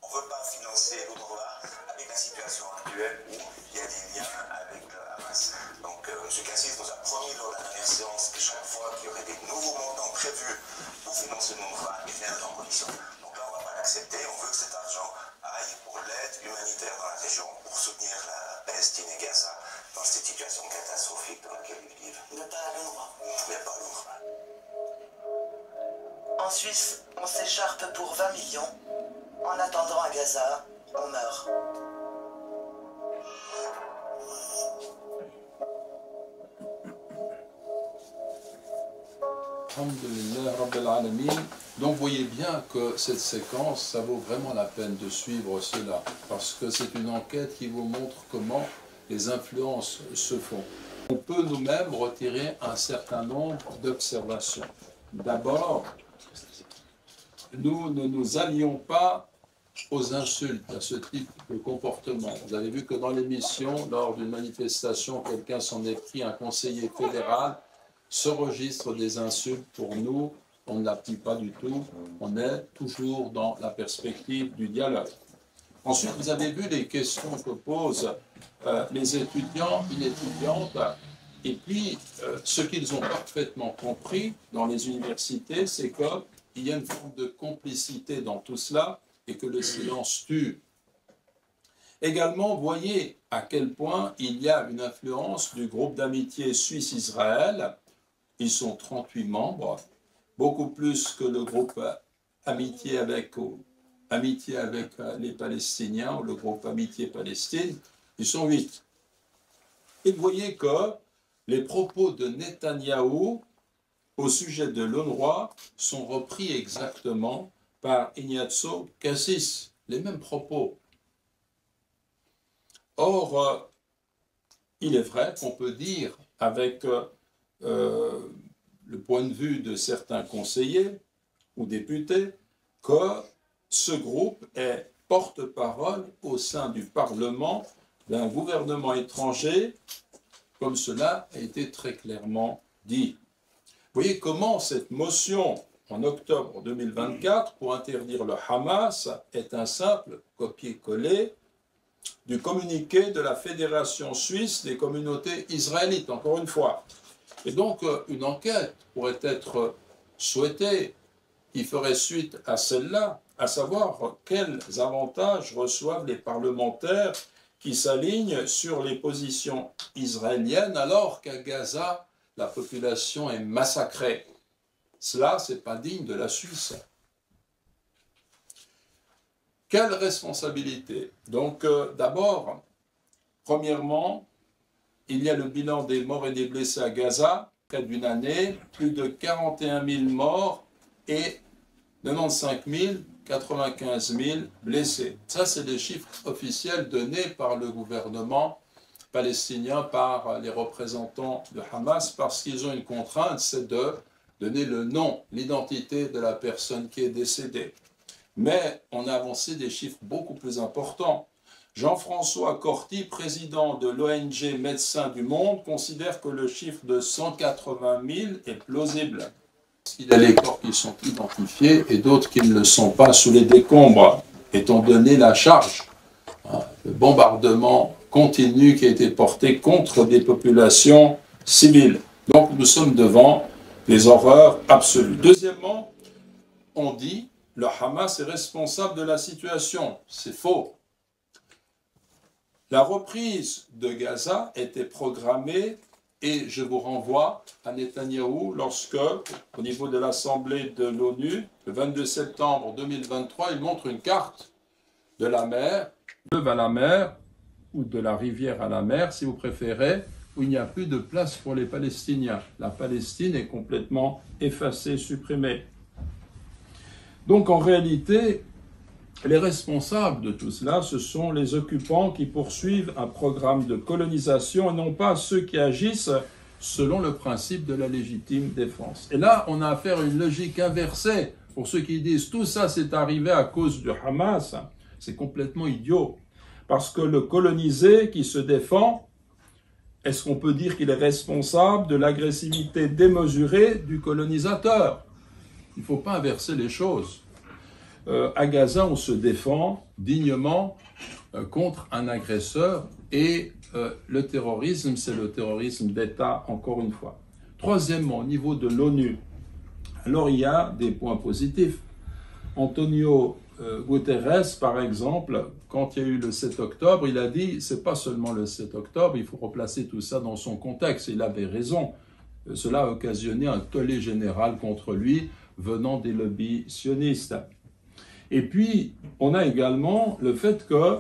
on ne veut pas financer l'UNRWA avec la situation actuelle où il y a des liens avec Hamas. Donc M. Cassis nous a promis lors de la dernière séance que chaque fois qu'il y aurait des nouveaux montants prévus pour financer l'UNRWA, il viendrait en commission. Donc là, on ne va pas l'accepter. On veut que cet argent aille pour l'aide humanitaire dans la région, pour soutenir la Palestine et Gaza dans cette situation catastrophique dans laquelle ils vivent. Mais pas à l'UNRWA. Mais pas à l'UNRWA. En Suisse, on s'écharpe pour 20 millions. En attendant, à Gaza, on meurt. Alhamdulillah Rabbil Alamin. Donc vous voyez bien que cette séquence, ça vaut vraiment la peine de suivre cela, parce que c'est une enquête qui vous montre comment les influences se font. On peut nous-mêmes retirer un certain nombre d'observations. D'abord, nous ne nous allions pas aux insultes, à ce type de comportement. Vous avez vu que dans l'émission, lors d'une manifestation, quelqu'un s'en est pris, un conseiller fédéral. Ce registre des insultes, pour nous, on ne l'applique pas du tout. On est toujours dans la perspective du dialogue. Ensuite, vous avez vu les questions que posent les étudiants et les étudiantes. Et puis, ce qu'ils ont parfaitement compris dans les universités, c'est qu'il y a une forme de complicité dans tout cela et que le silence tue. Également, voyez à quel point il y a une influence du groupe d'amitié Suisse-Israël. Ils sont 38 membres, beaucoup plus que le groupe Amitié avec les Palestiniens, ou le groupe Amitié Palestine, ils sont 8. Et vous voyez que les propos de Netanyahou au sujet de l'UNRWA sont repris exactement par Ignazio Cassis, les mêmes propos. Or, il est vrai qu'on peut dire avec le point de vue de certains conseillers ou députés que ce groupe est porte-parole au sein du Parlement d'un gouvernement étranger, comme cela a été très clairement dit. Vous voyez comment cette motion en octobre 2024 pour interdire le Hamas est un simple copier-coller du communiqué de la Fédération suisse des communautés israélites, encore une fois. Et donc, une enquête pourrait être souhaitée qui ferait suite à celle-là, à savoir quels avantages reçoivent les parlementaires qui s'alignent sur les positions israéliennes alors qu'à Gaza, la population est massacrée. Cela, ce n'est pas digne de la Suisse. Quelle responsabilité? Donc, d'abord, premièrement, il y a le bilan des morts et des blessés à Gaza, près d'une année, plus de 41 000 morts et 95 000, 95 000 blessés. Ça, c'est les chiffres officiels donnés par le gouvernement palestinien, par les représentants de Hamas, parce qu'ils ont une contrainte, c'est de donner le nom, l'identité de la personne qui est décédée. Mais on a avancé des chiffres beaucoup plus importants. Jean-François Corti, président de l'ONG Médecins du Monde, considère que le chiffre de 180 000 est plausible. Il y a les corps qui sont identifiés et d'autres qui ne le sont pas sous les décombres, étant donné la charge, le bombardement continu qui a été porté contre des populations civiles. Donc nous sommes devant des horreurs absolues. Deuxièmement, on dit que le Hamas est responsable de la situation. C'est faux. La reprise de Gaza était programmée Et je vous renvoie à Netanyahou lorsque, au niveau de l'Assemblée de l'ONU, le 22 septembre 2023, il montre une carte de la mer, à la mer, ou de la rivière à la mer, si vous préférez, où il n'y a plus de place pour les Palestiniens. La Palestine est complètement effacée, supprimée. Donc en réalité, les responsables de tout cela, ce sont les occupants qui poursuivent un programme de colonisation et non pas ceux qui agissent selon le principe de la légitime défense. Et là, on a affaire à une logique inversée. Pour ceux qui disent tout ça c'est arrivé à cause du Hamas, c'est complètement idiot. Parce que le colonisé qui se défend, est-ce qu'on peut dire qu'il est responsable de l'agressivité démesurée du colonisateur? Il ne faut pas inverser les choses. À Gaza, on se défend dignement contre un agresseur et le terrorisme, c'est le terrorisme d'État, encore une fois. Troisièmement, au niveau de l'ONU, alors il y a des points positifs. Antonio Guterres, par exemple, quand il y a eu le 7 octobre, il a dit, c'est pas seulement le 7 octobre, il faut replacer tout ça dans son contexte. Il avait raison. Cela a occasionné un tollé général contre lui venant des lobbies sionistes. Et puis, on a également le fait que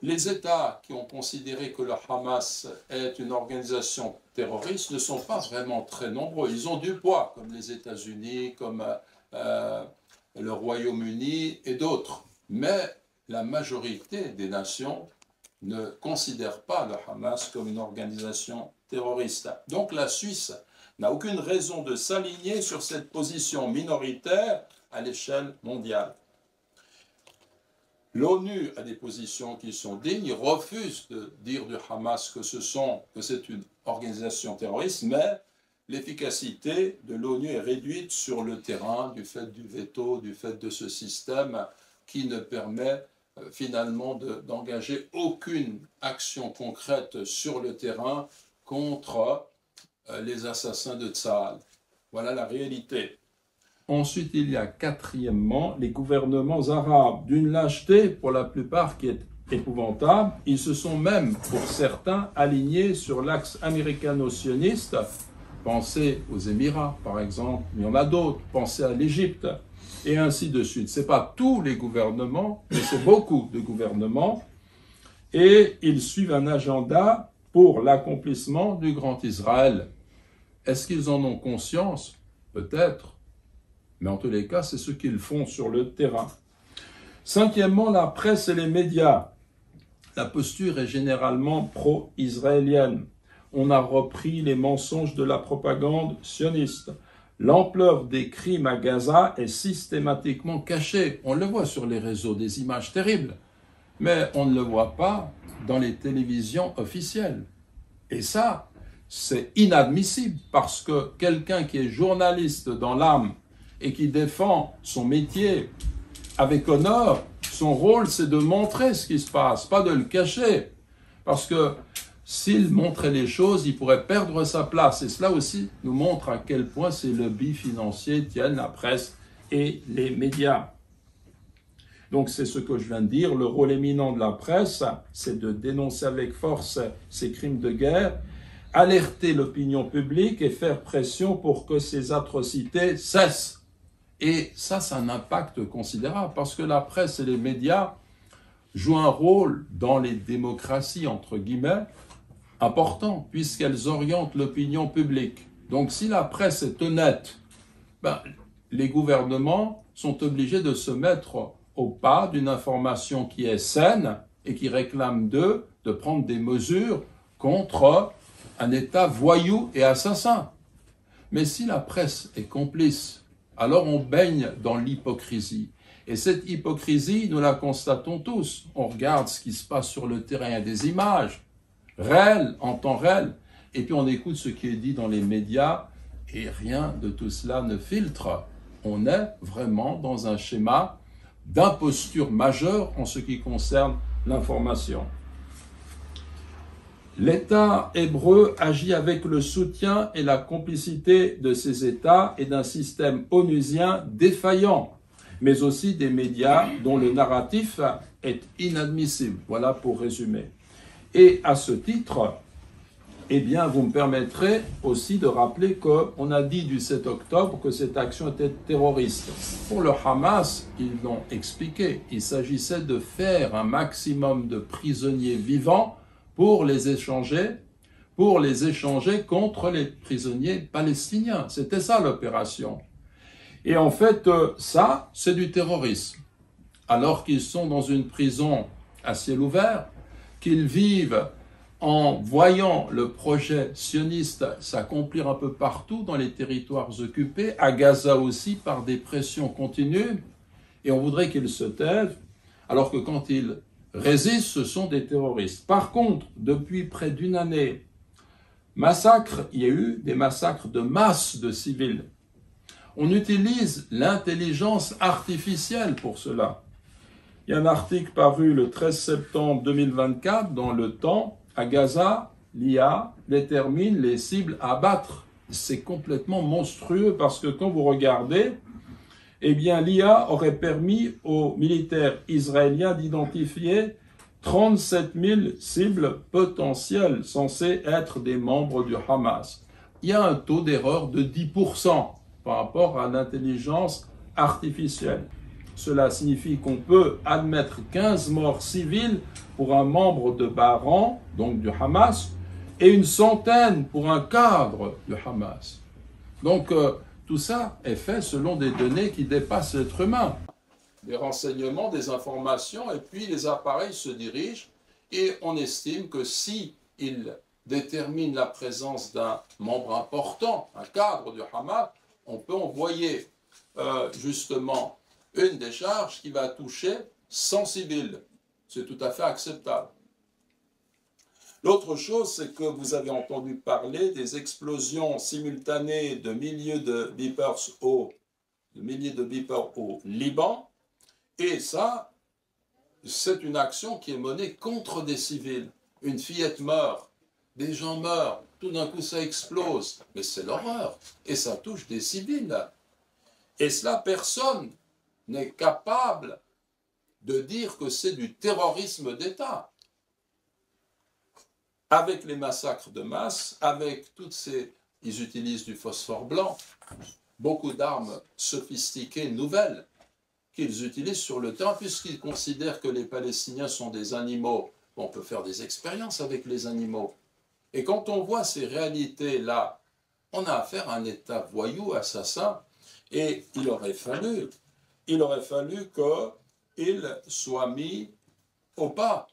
les États qui ont considéré que le Hamas est une organisation terroriste ne sont pas vraiment très nombreux. Ils ont du poids, comme les États-Unis, comme le Royaume-Uni et d'autres. Mais la majorité des nations ne considèrent pas le Hamas comme une organisation terroriste. Donc la Suisse n'a aucune raison de s'aligner sur cette position minoritaire à l'échelle mondiale. L'ONU a des positions qui sont dignes, il refuse de dire du Hamas que c'est une organisation terroriste, mais l'efficacité de l'ONU est réduite sur le terrain du fait du veto, du fait de ce système qui ne permet finalement d'engager aucune action concrète sur le terrain contre les assassins de Tsahal. Voilà la réalité. Ensuite, il y a quatrièmement les gouvernements arabes, d'une lâcheté pour la plupart qui est épouvantable. Ils se sont même, pour certains, alignés sur l'axe américano-sioniste. Pensez aux Émirats, par exemple, il y en a d'autres, pensez à l'Égypte, et ainsi de suite. Ce n'est pas tous les gouvernements, mais c'est beaucoup de gouvernements, et ils suivent un agenda pour l'accomplissement du Grand Israël. Est-ce qu'ils en ont conscience? Peut-être. Mais en tous les cas, c'est ce qu'ils font sur le terrain. Cinquièmement, la presse et les médias. La posture est généralement pro-israélienne. On a repris les mensonges de la propagande sioniste. L'ampleur des crimes à Gaza est systématiquement cachée. On le voit sur les réseaux, des images terribles. Mais on ne le voit pas dans les télévisions officielles. Et ça, c'est inadmissible parce que quelqu'un qui est journaliste dans l'âme et qui défend son métier avec honneur, son rôle c'est de montrer ce qui se passe, pas de le cacher. Parce que s'il montrait les choses, il pourrait perdre sa place. Et cela aussi nous montre à quel point ces lobbies financiers tiennent la presse et les médias. Donc c'est ce que je viens de dire, le rôle éminent de la presse, c'est de dénoncer avec force ces crimes de guerre, alerter l'opinion publique et faire pression pour que ces atrocités cessent. Et ça a un impact considérable parce que la presse et les médias jouent un rôle dans les démocraties, entre guillemets, important, puisqu'elles orientent l'opinion publique. Donc si la presse est honnête, les gouvernements sont obligés de se mettre au pas d'une information qui est saine et qui réclame d'eux de prendre des mesures contre un État voyou et assassin. Mais si la presse est complice, alors on baigne dans l'hypocrisie. Et cette hypocrisie, nous la constatons tous. On regarde ce qui se passe sur le terrain, il y a des images réelles, en temps réel, et puis on écoute ce qui est dit dans les médias, et rien de tout cela ne filtre. On est vraiment dans un schéma d'imposture majeure en ce qui concerne l'information. L'État hébreu agit avec le soutien et la complicité de ces États et d'un système onusien défaillant, mais aussi des médias dont le narratif est inadmissible. Voilà pour résumer. Et à ce titre, eh bien, vous me permettrez aussi de rappeler qu'on a dit du 7 octobre que cette action était terroriste. Pour le Hamas, ils l'ont expliqué, il s'agissait de faire un maximum de prisonniers vivants pour les échanger contre les prisonniers palestiniens. C'était ça l'opération. Et en fait, ça, c'est du terrorisme. Alors qu'ils sont dans une prison à ciel ouvert, qu'ils vivent en voyant le projet sioniste s'accomplir un peu partout dans les territoires occupés, à Gaza aussi, par des pressions continues, et on voudrait qu'ils se taisent, alors que quand ils résistent, ce sont des terroristes. Par contre, depuis près d'une année, il y a eu des massacres de masse de civils. On utilise l'intelligence artificielle pour cela. Il y a un article paru le 13 septembre 2024 dans Le Temps. À Gaza, l'IA détermine les cibles à abattre. C'est complètement monstrueux parce que quand vous regardez, eh bien, l'IA aurait permis aux militaires israéliens d'identifier 37 000 cibles potentielles censées être des membres du Hamas. Il y a un taux d'erreur de 10% par rapport à l'intelligence artificielle. Cela signifie qu'on peut admettre 15 morts civiles pour un membre de bas rang, donc du Hamas, et une centaine pour un cadre du Hamas. Donc tout ça est fait selon des données qui dépassent l'être humain. Des renseignements, des informations, et puis les appareils se dirigent, et on estime que si ils déterminent la présence d'un membre important, un cadre du Hamas, on peut envoyer justement une décharge qui va toucher 100 civils. C'est tout à fait acceptable. L'autre chose, c'est que vous avez entendu parler des explosions simultanées de milliers de beepers au Liban. Et ça, c'est une action qui est menée contre des civils. Une fillette meurt, des gens meurent, tout d'un coup ça explose. Mais c'est l'horreur. Et ça touche des civils. Et cela, personne n'est capable de dire que c'est du terrorisme d'État. Avec les massacres de masse, avec toutes ces... Ils utilisent du phosphore blanc, beaucoup d'armes sophistiquées, nouvelles, qu'ils utilisent sur le terrain, puisqu'ils considèrent que les Palestiniens sont des animaux. On peut faire des expériences avec les animaux. Et quand on voit ces réalités-là, on a affaire à un État voyou, assassin, et il aurait fallu qu'il soit mis au pas,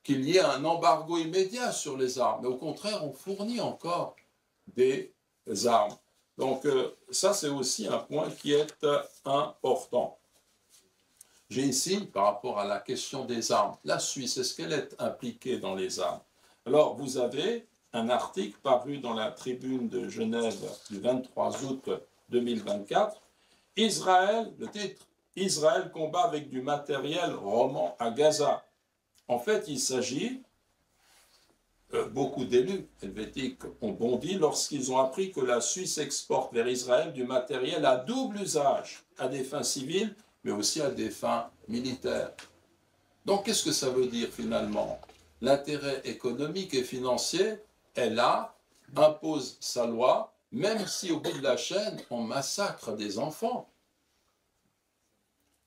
qu'il y ait un embargo immédiat sur les armes. Mais au contraire, on fournit encore des armes. Donc ça, c'est aussi un point qui est important. J'ai ici, par rapport à la question des armes, la Suisse, est-ce qu'elle est impliquée dans les armes? Alors, vous avez un article paru dans la Tribune de Genève du 23 août 2024. Israël, le titre, Israël combat avec du matériel roman à Gaza. En fait, il s'agit, beaucoup d'élus helvétiques ont bondi lorsqu'ils ont appris que la Suisse exporte vers Israël du matériel à double usage, à des fins civiles, mais aussi à des fins militaires. Donc, qu'est-ce que ça veut dire finalement? L'intérêt économique et financier est là, impose sa loi, même si au bout de la chaîne, on massacre des enfants.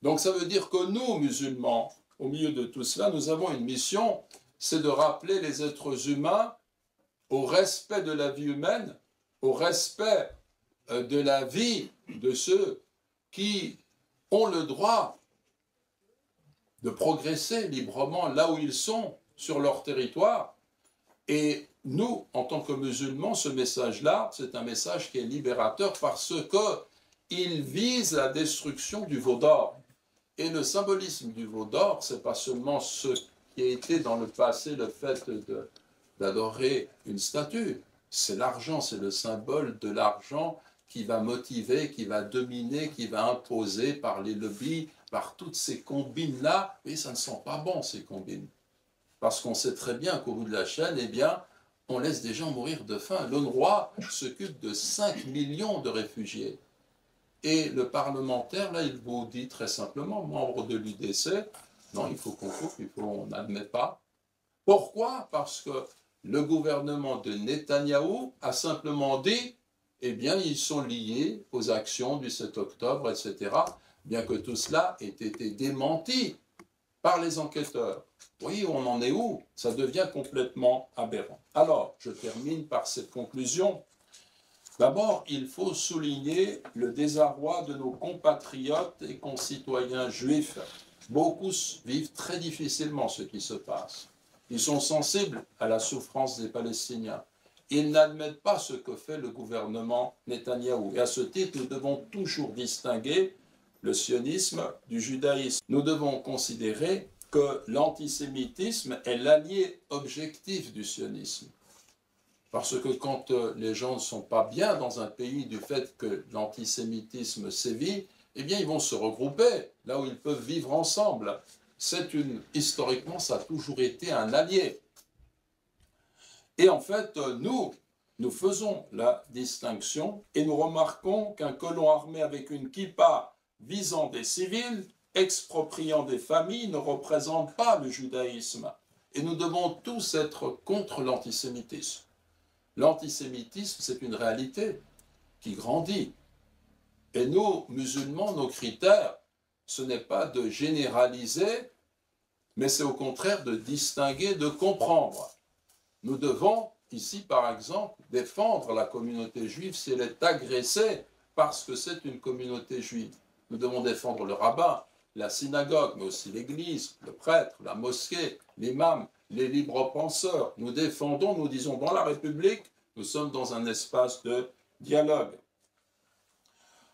Donc ça veut dire que nous, musulmans, au milieu de tout cela, nous avons une mission, c'est de rappeler les êtres humains au respect de la vie humaine, au respect de la vie de ceux qui ont le droit de progresser librement là où ils sont, sur leur territoire. Et nous, en tant que musulmans, ce message-là, c'est un message qui est libérateur parce qu'il vise la destruction du veau d'or. Et le symbolisme du veau d'or, ce n'est pas seulement ce qui a été dans le passé le fait d'adorer une statue. C'est l'argent, c'est le symbole de l'argent qui va motiver, qui va dominer, qui va imposer par les lobbies, par toutes ces combines-là. Et ça ne sent pas bon, ces combines. Parce qu'on sait très bien qu'au bout de la chaîne, eh bien, on laisse des gens mourir de faim. L'UNRWA s'occupe de 5 millions de réfugiés. Et le parlementaire, là, il vous dit très simplement, membre de l'UDC, non, il faut qu'on coupe, on n'admet pas. Pourquoi? Parce que le gouvernement de Netanyahou a simplement dit, eh bien, ils sont liés aux actions du 7 octobre, etc., bien que tout cela ait été démenti par les enquêteurs. Vous voyez, on en est où? Ça devient complètement aberrant. Alors, je termine par cette conclusion. D'abord, il faut souligner le désarroi de nos compatriotes et concitoyens juifs. Beaucoup vivent très difficilement ce qui se passe. Ils sont sensibles à la souffrance des Palestiniens. Ils n'admettent pas ce que fait le gouvernement Netanyahou. Et à ce titre, nous devons toujours distinguer le sionisme du judaïsme. Nous devons considérer que l'antisémitisme est l'allié objectif du sionisme. Parce que quand les gens ne sont pas bien dans un pays du fait que l'antisémitisme sévit, eh bien ils vont se regrouper là où ils peuvent vivre ensemble. Historiquement, ça a toujours été un allié. Et en fait, nous faisons la distinction et nous remarquons qu'un colon armé avec une kippa visant des civils, expropriant des familles, ne représente pas le judaïsme. Et nous devons tous être contre l'antisémitisme. L'antisémitisme, c'est une réalité qui grandit. Et nous, musulmans, nos critères, ce n'est pas de généraliser, mais c'est au contraire de distinguer, de comprendre. Nous devons, ici par exemple, défendre la communauté juive si elle est agressée parce que c'est une communauté juive. Nous devons défendre le rabbin, la synagogue, mais aussi l'église, le prêtre, la mosquée, l'imam, les libres penseurs. Nous défendons, nous disons, dans la République, nous sommes dans un espace de dialogue.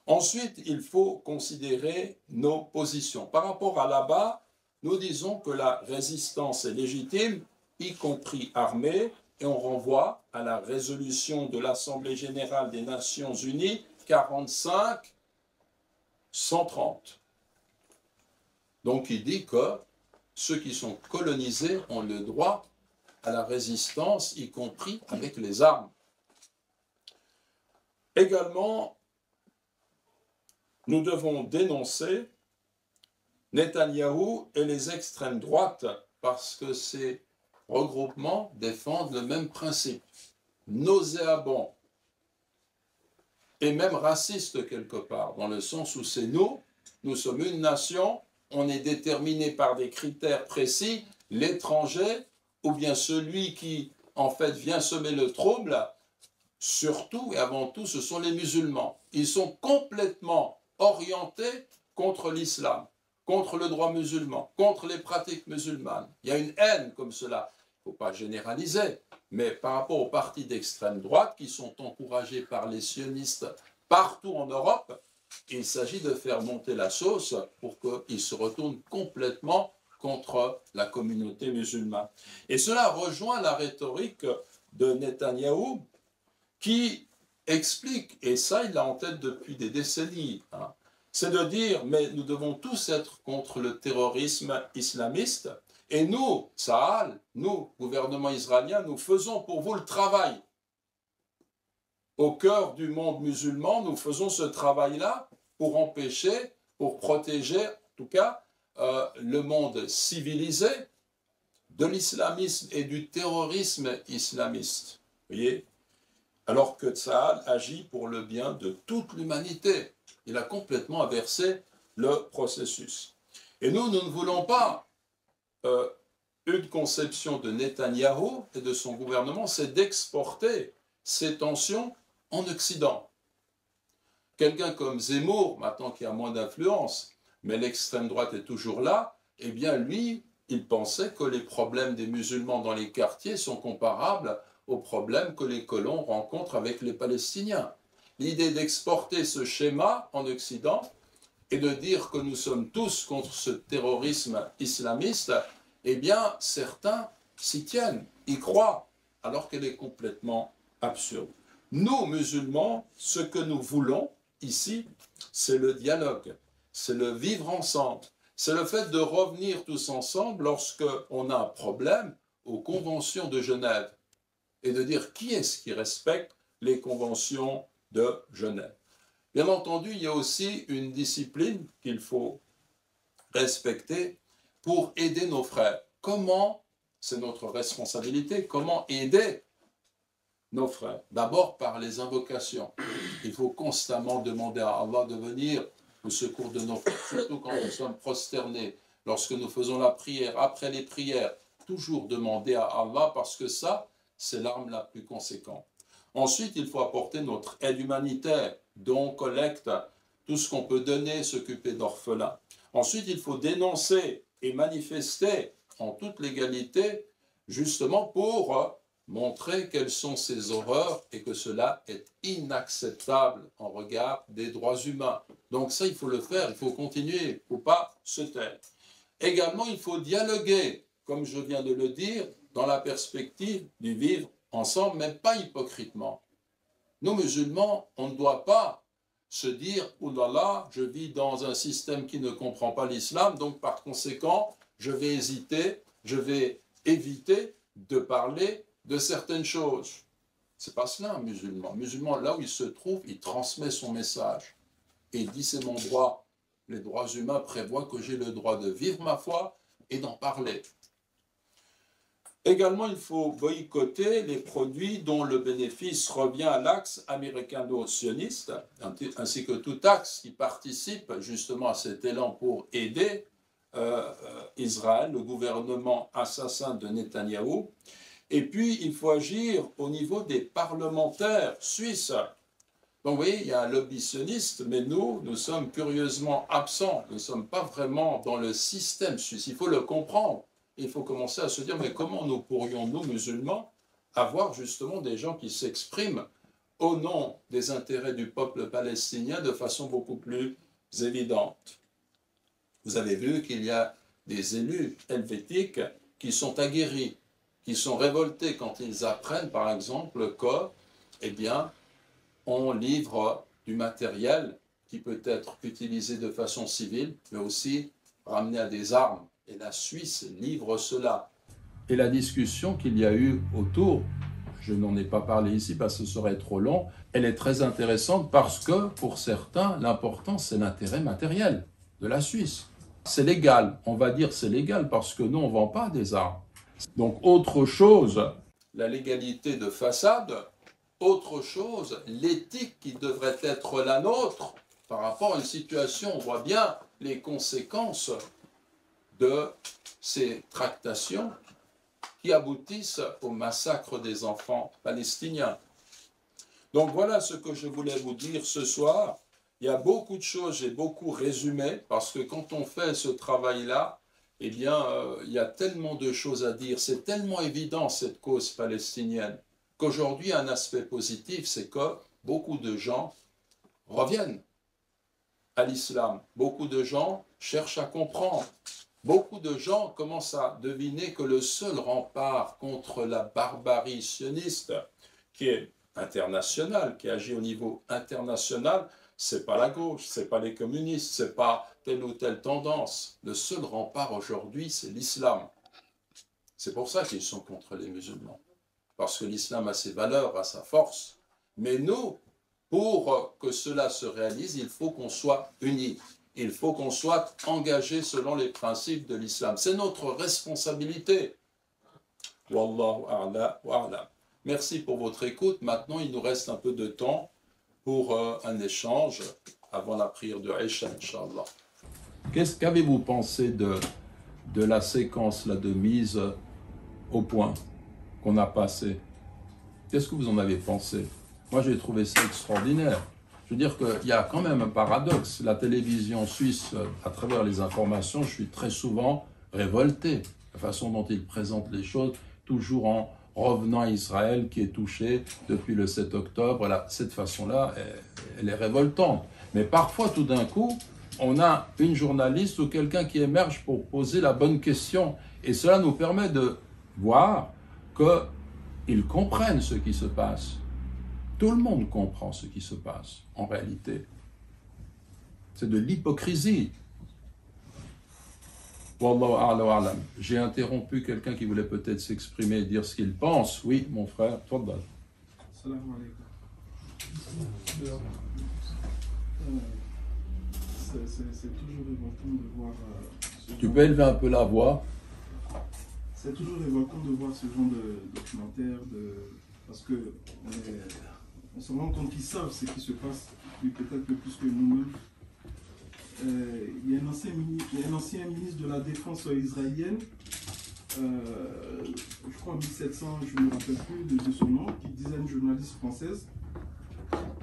Ensuite, il faut considérer nos positions. Par rapport à là-bas, nous disons que la résistance est légitime, y compris armée, et on renvoie à la résolution de l'Assemblée générale des Nations unies 45-130. Donc il dit que ceux qui sont colonisés ont le droit à la résistance, y compris avec les armes. Également, nous devons dénoncer Netanyahou et les extrêmes droites parce que ces regroupements défendent le même principe, nauséabond et même raciste quelque part, dans le sens où c'est nous sommes une nation, on est déterminé par des critères précis, l'étranger ou bien celui qui en fait vient semer le trouble, surtout et avant tout ce sont les musulmans. Ils sont complètement orientés contre l'islam, contre le droit musulman, contre les pratiques musulmanes. Il y a une haine comme cela. Il ne faut pas généraliser, mais par rapport aux partis d'extrême droite qui sont encouragés par les sionistes partout en Europe, il s'agit de faire monter la sauce pour qu'ils se retournent complètement contre la communauté musulmane. Et cela rejoint la rhétorique de Netanyahou qui explique, et ça il l'a en tête depuis des décennies, c'est de dire, mais nous devons tous être contre le terrorisme islamiste, et nous, Tsahal, nous, gouvernement israélien, nous faisons pour vous le travail. Au cœur du monde musulman, nous faisons ce travail-là pour empêcher, pour protéger, en tout cas, le monde civilisé de l'islamisme et du terrorisme islamiste. Vous voyez ? Alors que Tsahal agit pour le bien de toute l'humanité. Il a complètement inversé le processus. Et nous ne voulons pas une conception de Netanyahou et de son gouvernement, c'est d'exporter ces tensions en Occident. Quelqu'un comme Zemmour, maintenant qui a moins d'influence, mais l'extrême droite est toujours là, eh bien lui, il pensait que les problèmes des musulmans dans les quartiers sont comparables aux problèmes que les colons rencontrent avec les Palestiniens. L'idée d'exporter ce schéma en Occident et de dire que nous sommes tous contre ce terrorisme islamiste, eh bien, certains s'y tiennent, y croient, alors qu'elle est complètement absurde. Nous, musulmans, ce que nous voulons ici, c'est le dialogue, c'est le vivre ensemble, c'est le fait de revenir tous ensemble lorsqu'on a un problème aux conventions de Genève et de dire qui est-ce qui respecte les conventions de Genève. Bien entendu, il y a aussi une discipline qu'il faut respecter pour aider nos frères. Comment c'est notre responsabilité. Comment aider nos frères? D'abord par les invocations. Il faut constamment demander à Allah de venir au secours de nos frères, surtout quand nous sommes prosternés, lorsque nous faisons la prière, après les prières, toujours demander à Allah parce que ça, c'est l'arme la plus conséquente. Ensuite, il faut apporter notre aide humanitaire, dons, collecte, tout ce qu'on peut donner, s'occuper d'orphelins. Ensuite, il faut dénoncer et manifester en toute légalité, justement pour montrer quelles sont ces horreurs et que cela est inacceptable en regard des droits humains. Donc ça, il faut le faire, il faut continuer, il ne faut pas se taire. Également, il faut dialoguer, comme je viens de le dire, dans la perspective du vivre ensemble, mais pas hypocritement. Nous, musulmans, on ne doit pas se dire « Oulala, je vis dans un système qui ne comprend pas l'islam, donc par conséquent, je vais hésiter, je vais éviter de parler de certaines choses. » C'est pas cela un musulman. Un musulman, là où il se trouve, il transmet son message. Et il dit « C'est mon droit. Les droits humains prévoient que j'ai le droit de vivre ma foi et d'en parler. » Également, il faut boycotter les produits dont le bénéfice revient à l'axe américano-sioniste, ainsi que tout axe qui participe justement à cet élan pour aider Israël, le gouvernement assassin de Netanyahou. Et puis, il faut agir au niveau des parlementaires suisses. Donc, vous voyez, il y a un lobby sioniste, mais nous sommes curieusement absents. Nous ne sommes pas vraiment dans le système suisse. Il faut le comprendre. Il faut commencer à se dire, mais comment nous pourrions, nous, musulmans, avoir justement des gens qui s'expriment au nom des intérêts du peuple palestinien de façon beaucoup plus évidente. Vous avez vu qu'il y a des élus helvétiques qui sont aguerris, qui sont révoltés quand ils apprennent, par exemple, que, eh bien, on livre du matériel qui peut être utilisé de façon civile, mais aussi ramené à des armes. Et la Suisse livre cela. Et la discussion qu'il y a eu autour, je n'en ai pas parlé ici parce que ce serait trop long, elle est très intéressante parce que, pour certains, l'important c'est l'intérêt matériel de la Suisse. C'est légal, on va dire c'est légal parce que nous on ne vend pas des armes. Donc autre chose, la légalité de façade, autre chose, l'éthique qui devrait être la nôtre par rapport à une situation, on voit bien les conséquences de ces tractations qui aboutissent au massacre des enfants palestiniens. Donc voilà ce que je voulais vous dire ce soir. Il y a beaucoup de choses, j'ai beaucoup résumé, parce que quand on fait ce travail-là, eh bien, il y a tellement de choses à dire. C'est tellement évident, cette cause palestinienne, qu'aujourd'hui, un aspect positif, c'est que beaucoup de gens reviennent à l'islam. Beaucoup de gens cherchent à comprendre. Beaucoup de gens commencent à deviner que le seul rempart contre la barbarie sioniste, qui est internationale, qui agit au niveau international, c'est pas la gauche, c'est pas les communistes, c'est pas telle ou telle tendance. Le seul rempart aujourd'hui, c'est l'islam. C'est pour ça qu'ils sont contre les musulmans. Parce que l'islam a ses valeurs, a sa force. Mais nous, pour que cela se réalise, il faut qu'on soit unis. Il faut qu'on soit engagé selon les principes de l'islam. C'est notre responsabilité. Wallahu a'la wa a'lam. Merci pour votre écoute. Maintenant, il nous reste un peu de temps pour un échange avant la prière de Aïcha, Inch'Allah. Qu'avez-vous pensé de la séquence là, de mise au point qu'on a passée? Qu'est-ce que vous en avez pensé? Moi, j'ai trouvé ça extraordinaire. Je veux dire qu'il y a quand même un paradoxe. La télévision suisse, à travers les informations, je suis très souvent révolté. La façon dont ils présentent les choses, toujours en revenant à Israël qui est touché depuis le 7 octobre. Voilà, cette façon-là, elle est révoltante. Mais parfois, tout d'un coup, on a une journaliste ou quelqu'un qui émerge pour poser la bonne question. Et cela nous permet de voir qu'ils comprennent ce qui se passe. Tout le monde comprend ce qui se passe, en réalité. C'est de l'hypocrisie. Wallahu a'la a'lam. J'ai interrompu quelqu'un qui voulait peut-être s'exprimer et dire ce qu'il pense. Oui, mon frère, tfaddal. Salam alaikum. C'est toujours important de voir... Tu peux élever un peu la voix. c'est toujours évoquant de voir ce genre de documentaire, parce que on se rend compte qu'ils savent ce qui se passe, peut-être plus que nous-mêmes. Il y a un ancien ministre de la Défense israélienne, je crois en 1700, je ne me rappelle plus de son nom, qui disait à une journaliste française,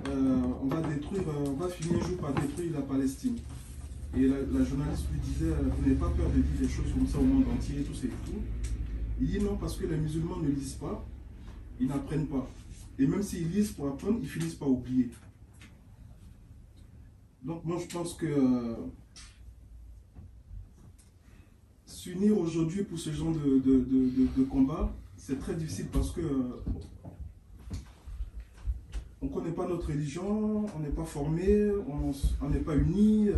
on va finir un jour par détruire la Palestine. Et la journaliste lui disait, vous n'avez pas peur de dire des choses comme ça au monde entier, tout c'est tout. Il dit non, parce que les musulmans ne lisent pas, ils n'apprennent pas. Et même s'ils lisent pour apprendre, ils finissent par oublier. Donc moi je pense que s'unir aujourd'hui pour ce genre de combat, c'est très difficile parce que on ne connaît pas notre religion, on n'est pas formé, on n'est pas unis.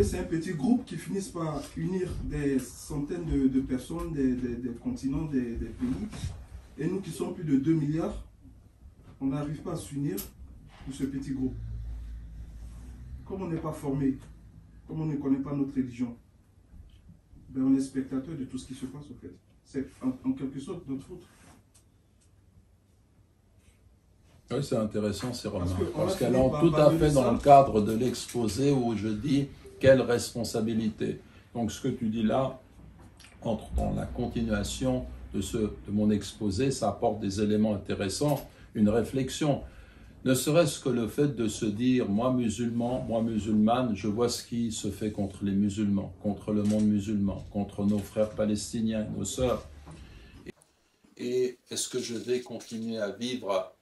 C'est un petit groupe qui finisse par unir des centaines de personnes, des continents, des pays. Et nous qui sommes plus de 2 milliards, on n'arrive pas à s'unir pour ce petit groupe. Comme on n'est pas formé, comme on ne connaît pas notre religion, ben on est spectateur de tout ce qui se passe au fait. C'est en quelque sorte notre faute. Oui, c'est intéressant ces remarques, parce qu'elle entre tout à fait dans le cadre de l'exposé où je dis quelle responsabilité. Donc ce que tu dis là entre dans la continuation de mon exposé, ça apporte des éléments intéressants, une réflexion. Ne serait-ce que le fait de se dire, moi musulman, moi musulmane, je vois ce qui se fait contre les musulmans, contre le monde musulman, contre nos frères palestiniens, nos sœurs. Et est-ce que je vais continuer à vivre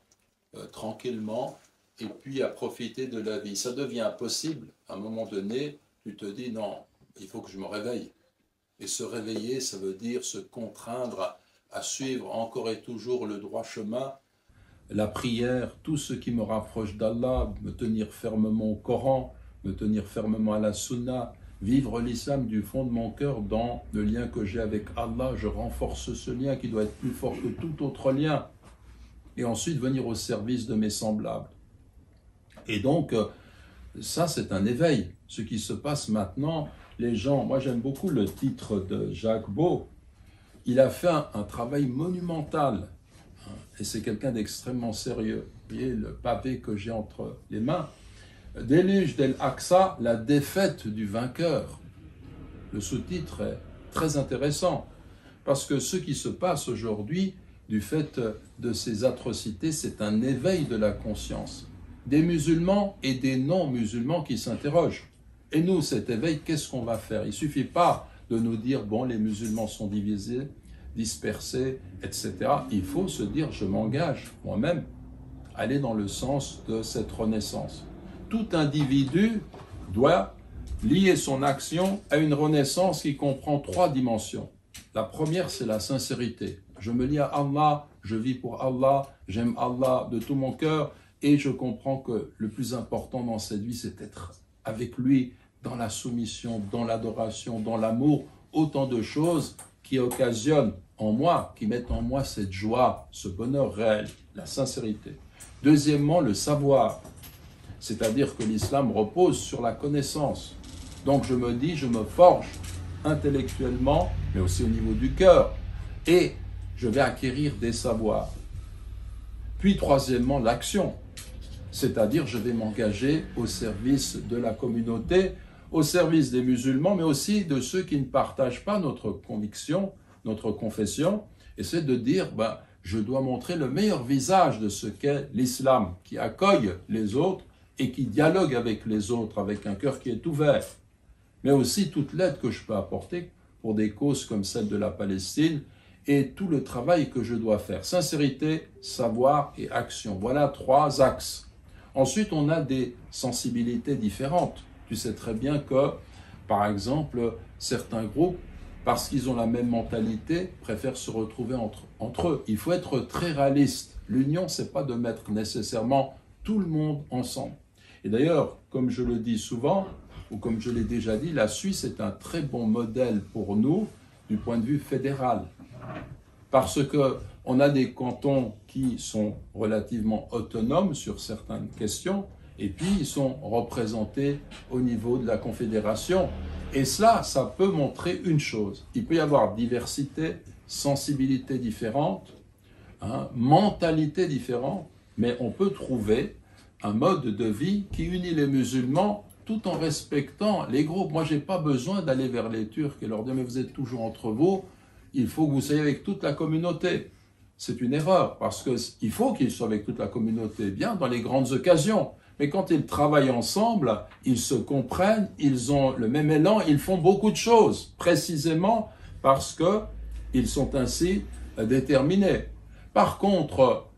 tranquillement et puis à profiter de la vie? Ça devient impossible. À un moment donné, tu te dis, non, il faut que je me réveille. Et se réveiller, ça veut dire se contraindre à suivre encore et toujours le droit chemin, la prière, tout ce qui me rapproche d'Allah, me tenir fermement au Coran, me tenir fermement à la Sunna, vivre l'islam du fond de mon cœur dans le lien que j'ai avec Allah. Je renforce ce lien qui doit être plus fort que tout autre lien. Et ensuite venir au service de mes semblables. Et donc, ça c'est un éveil. Ce qui se passe maintenant, les gens, moi j'aime beaucoup le titre de Jacques Beau, il a fait un travail monumental, et c'est quelqu'un d'extrêmement sérieux. Vous voyez le pavé que j'ai entre les mains. Déluge d'El-Aqsa, la défaite du vainqueur. Le sous-titre est très intéressant, parce que ce qui se passe aujourd'hui, du fait de ces atrocités, c'est un éveil de la conscience. Des musulmans et des non-musulmans qui s'interrogent. Et nous, cet éveil, qu'est-ce qu'on va faire? Il ne suffit pas de nous dire, bon, les musulmans sont divisés, dispersés, etc. Il faut se dire, je m'engage moi-même à aller dans le sens de cette renaissance. Tout individu doit lier son action à une renaissance qui comprend 3 dimensions. La première, c'est la sincérité. Je me lie à Allah, je vis pour Allah, j'aime Allah de tout mon cœur et je comprends que le plus important dans cette vie, c'est d'être avec lui dans la soumission, dans l'adoration, dans l'amour, autant de choses qui occasionnent en moi, qui mettent en moi cette joie, ce bonheur réel, la sincérité. Deuxièmement, le savoir, c'est-à-dire que l'islam repose sur la connaissance. Donc je me dis, je me forge intellectuellement, mais aussi au niveau du cœur, et je vais acquérir des savoirs. Puis troisièmement, l'action, c'est-à-dire je vais m'engager au service de la communauté, au service des musulmans, mais aussi de ceux qui ne partagent pas notre conviction, notre confession, et c'est de dire, je dois montrer le meilleur visage de ce qu'est l'islam, qui accueille les autres et qui dialogue avec les autres, avec un cœur qui est ouvert, mais aussi toute l'aide que je peux apporter pour des causes comme celle de la Palestine, et tout le travail que je dois faire. Sincérité, savoir et action. Voilà 3 axes. Ensuite, on a des sensibilités différentes. Tu sais très bien que, par exemple, certains groupes, parce qu'ils ont la même mentalité, préfèrent se retrouver entre eux. Il faut être très réaliste. L'union, ce n'est pas de mettre nécessairement tout le monde ensemble. Et d'ailleurs, comme je le dis souvent, ou comme je l'ai déjà dit, la Suisse est un très bon modèle pour nous du point de vue fédéral. Parce qu'on a des cantons qui sont relativement autonomes sur certaines questions, Et puis, ils sont représentés au niveau de la Confédération. Et cela, ça peut montrer une chose. Il peut y avoir diversité, sensibilité différente, mentalité différente, mais on peut trouver un mode de vie qui unit les musulmans tout en respectant les groupes. Moi, je n'ai pas besoin d'aller vers les Turcs et leur dire « mais vous êtes toujours entre vous, il faut que vous soyez avec toute la communauté ». C'est une erreur, parce qu'il faut qu'ils soient avec toute la communauté, bien dans les grandes occasions. Mais quand ils travaillent ensemble, ils se comprennent, ils ont le même élan, ils font beaucoup de choses, précisément parce qu'ils sont ainsi déterminés. Par contre,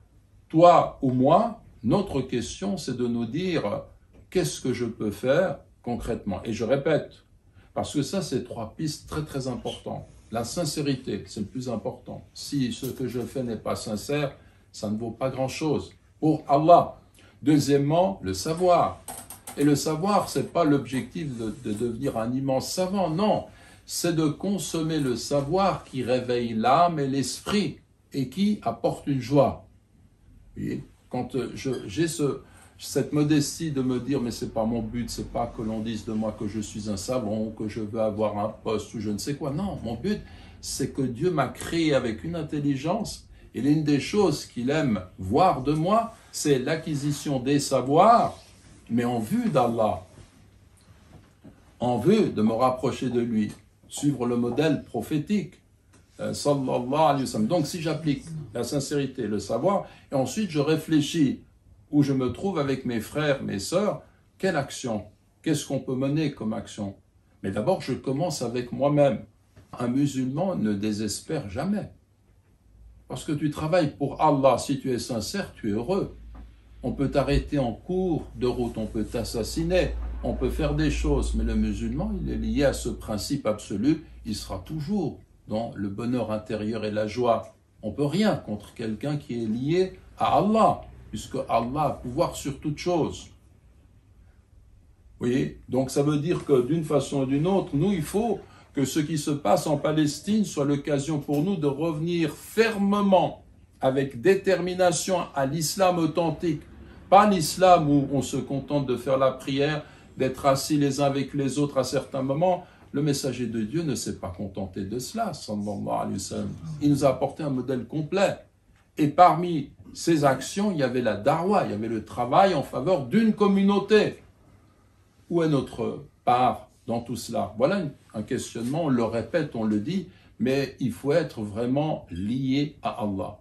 toi ou moi, notre question, c'est de nous dire qu'est-ce que je peux faire concrètement. Et je répète, parce que ça, c'est 3 pistes très très importantes. La sincérité, c'est le plus important. Si ce que je fais n'est pas sincère, ça ne vaut pas grand-chose pour Allah. Deuxièmement, le savoir. Et le savoir, ce n'est pas l'objectif de devenir un immense savant, non. C'est de consommer le savoir qui réveille l'âme et l'esprit et qui apporte une joie. Et quand j'ai cette modestie de me dire, mais ce n'est pas mon but, ce n'est pas que l'on dise de moi que je suis un savant, que je veux avoir un poste ou je ne sais quoi. Non, mon but, c'est que Dieu m'a créé avec une intelligence et l'une des choses qu'il aime voir de moi, c'est l'acquisition des savoirs, mais en vue d'Allah, en vue de me rapprocher de lui, suivre le modèle prophétique. Sallallahu alayhi wa sallam. Donc si j'applique la sincérité, le savoir, et ensuite je réfléchis où je me trouve avec mes frères, mes sœurs, quelle action? Qu'est-ce qu'on peut mener comme action? Mais d'abord, je commence avec moi-même. Un musulman ne désespère jamais. Parce que tu travailles pour Allah, si tu es sincère, tu es heureux. On peut t'arrêter en cours de route, on peut t'assassiner, on peut faire des choses, mais le musulman, il est lié à ce principe absolu, il sera toujours dans le bonheur intérieur et la joie. On ne peut rien contre quelqu'un qui est lié à Allah, puisque Allah a pouvoir sur toute chose. Vous voyez? Donc ça veut dire que d'une façon ou d'une autre, nous, il faut que ce qui se passe en Palestine soit l'occasion pour nous de revenir fermement, avec détermination, à l'islam authentique. Pas l'islam où on se contente de faire la prière, d'être assis les uns avec les autres à certains moments. Le messager de Dieu ne s'est pas contenté de cela, sallallahu alayhi wa sallam. Il nous a apporté un modèle complet. Et parmi ces actions, il y avait la darwa, il y avait le travail en faveur d'une communauté. Où est notre part dans tout cela? Voilà un questionnement, on le répète, on le dit, mais il faut être vraiment lié à Allah.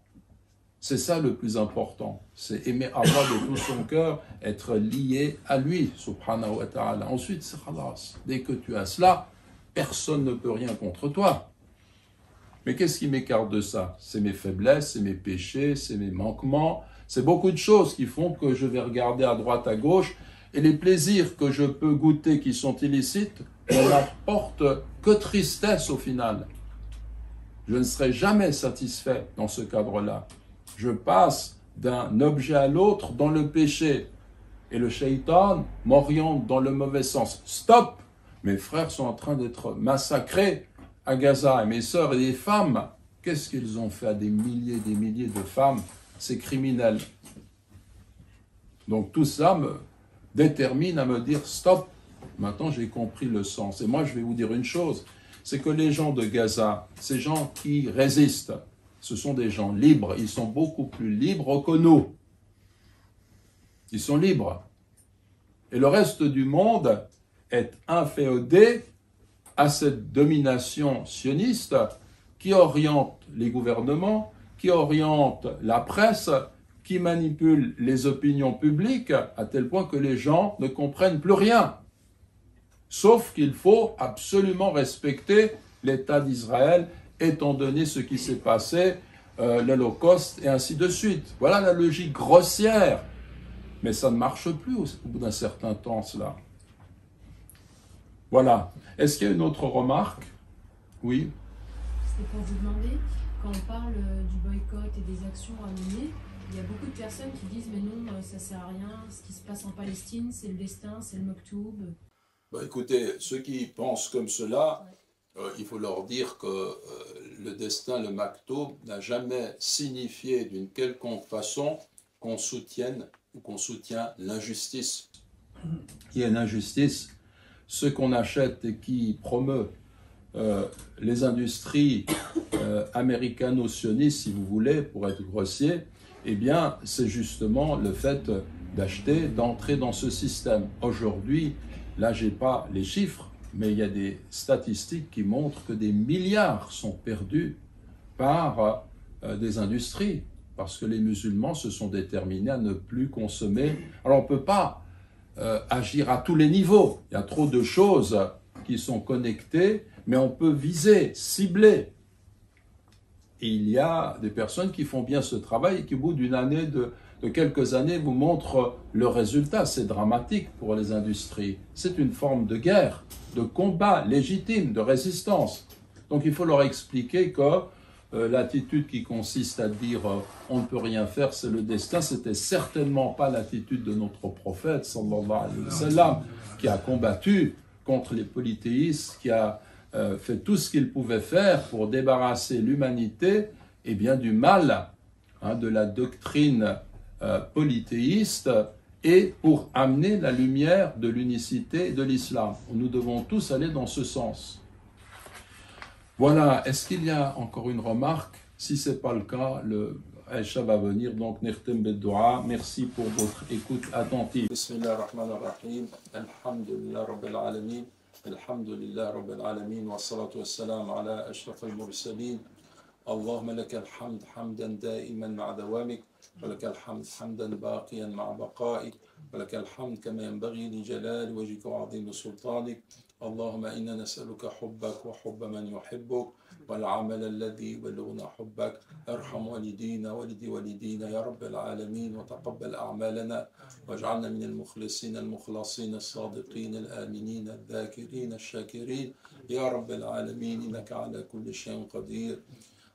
C'est ça le plus important, c'est aimer Allah de tout son cœur, être lié à lui, subhanahu wa ta'ala. Ensuite, c'est khalas. Dès que tu as cela, personne ne peut rien contre toi. Mais qu'est-ce qui m'écarte de ça? C'est mes faiblesses, c'est mes péchés, c'est mes manquements, c'est beaucoup de choses qui font que je vais regarder à droite, à gauche, et les plaisirs que je peux goûter qui sont illicites ne m'apportent que tristesse au final. Je ne serai jamais satisfait dans ce cadre-là. Je passe d'un objet à l'autre dans le péché. Et le shaitan m'oriente dans le mauvais sens. Stop! Mes frères sont en train d'être massacrés à Gaza. Et mes sœurs et les femmes, qu'est-ce qu'ils ont fait à des milliers de femmes? C'est criminel. Donc tout ça me détermine à me dire stop. Maintenant j'ai compris le sens. Et moi je vais vous dire une chose, c'est que les gens de Gaza, ces gens qui résistent, ce sont des gens libres, ils sont beaucoup plus libres que nous. Ils sont libres. Et le reste du monde est inféodé à cette domination sioniste qui oriente les gouvernements, qui oriente la presse, qui manipule les opinions publiques à tel point que les gens ne comprennent plus rien. Sauf qu'il faut absolument respecter l'État d'Israël étant donné ce qui s'est passé, l'Holocauste et ainsi de suite. Voilà la logique grossière. Mais ça ne marche plus au bout d'un certain temps, cela. Voilà. Est-ce qu'il y a une autre remarque? Oui. C'était pour vous demander, quand on parle du boycott et des actions à mener, il y a beaucoup de personnes qui disent « mais non, ça ne sert à rien, ce qui se passe en Palestine, c'est le destin, c'est le Maktoub ». Écoutez, ceux qui pensent comme cela, il faut leur dire que le destin, le Maktoub, n'a jamais signifié d'une quelconque façon qu'on soutienne Donc on soutient l'injustice. Il y a une injustice. Ce qu'on achète et qui promeut les industries américano-sionistes, si vous voulez, pour être grossier, eh bien, c'est justement le fait d'acheter, d'entrer dans ce système. Aujourd'hui, là, je n'ai pas les chiffres, mais il y a des statistiques qui montrent que des milliards sont perdus par des industries, parce que les musulmans se sont déterminés à ne plus consommer. Alors, on ne peut pas agir à tous les niveaux. Il y a trop de choses qui sont connectées, mais on peut viser, cibler. Et il y a des personnes qui font bien ce travail et qui, au bout d'une année, de quelques années, vous montrent le résultat. C'est dramatique pour les industries. C'est une forme de guerre, de combat légitime, de résistance. Donc il faut leur expliquer que l'attitude qui consiste à dire on ne peut rien faire, c'est le destin, c'était certainement pas l'attitude de notre prophète, sallallahu alayhi wa sallam, qui a combattu contre les polythéistes, qui a fait tout ce qu'il pouvait faire pour débarrasser l'humanité et bien du mal de la doctrine polythéiste et pour amener la lumière de l'unicité de l'islam. Nous devons tous aller dans ce sens. Voilà, est-ce qu'il y a encore une remarque? Si ce n'est pas le cas, le Aïcha va venir, donc Nirtem Beddoua. Merci pour votre écoute attentive. Bismillahirrahmanirrahim. Alhamdulillah Rabbil Alamin. Alhamdulillah Rabbil Alamin. Wa salatu wa salam ala ashraf al-mursalin. Allahumma laka al-hamd hamdan da'iman ma'a dawamik. Wa laka al-hamd hamdan baqiyan ma'a baqa'ik. Wa laka al-hamd kama yanbaghi li jalali wajhika wa 'azimi sultanik. اللهم إنا نسألك حبك وحب من يحبك والعمل الذي يبلغنا حبك ارحم والدينا والدي والدينا يا رب العالمين وتقبل أعمالنا واجعلنا من المخلصين المخلصين الصادقين الآمنين الذاكرين الشاكرين يا رب العالمين إنك على كل شيء قدير.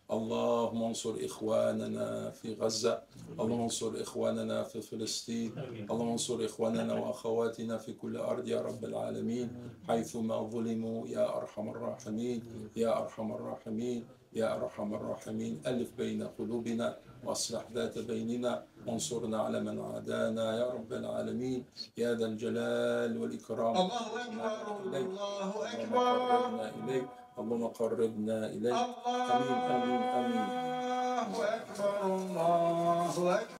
اللهم انصر إخواننا في غزة، اللهم انصر إخواننا في فلسطين، اللهم انصر إخواننا وأخواتنا في كل أرض يا رب العالمين حيثما ظلموا يا أرحم الراحمين يا أرحم الراحمين يا أرحم الراحمين. ألف بين قلوبنا وأصلح ذات بيننا وانصرنا على من عادانا يا رب العالمين يا ذا الجلال والإكرام. الله أكبر الله أكبر اللهم قربنا إليك. الله أكبر الله أكبر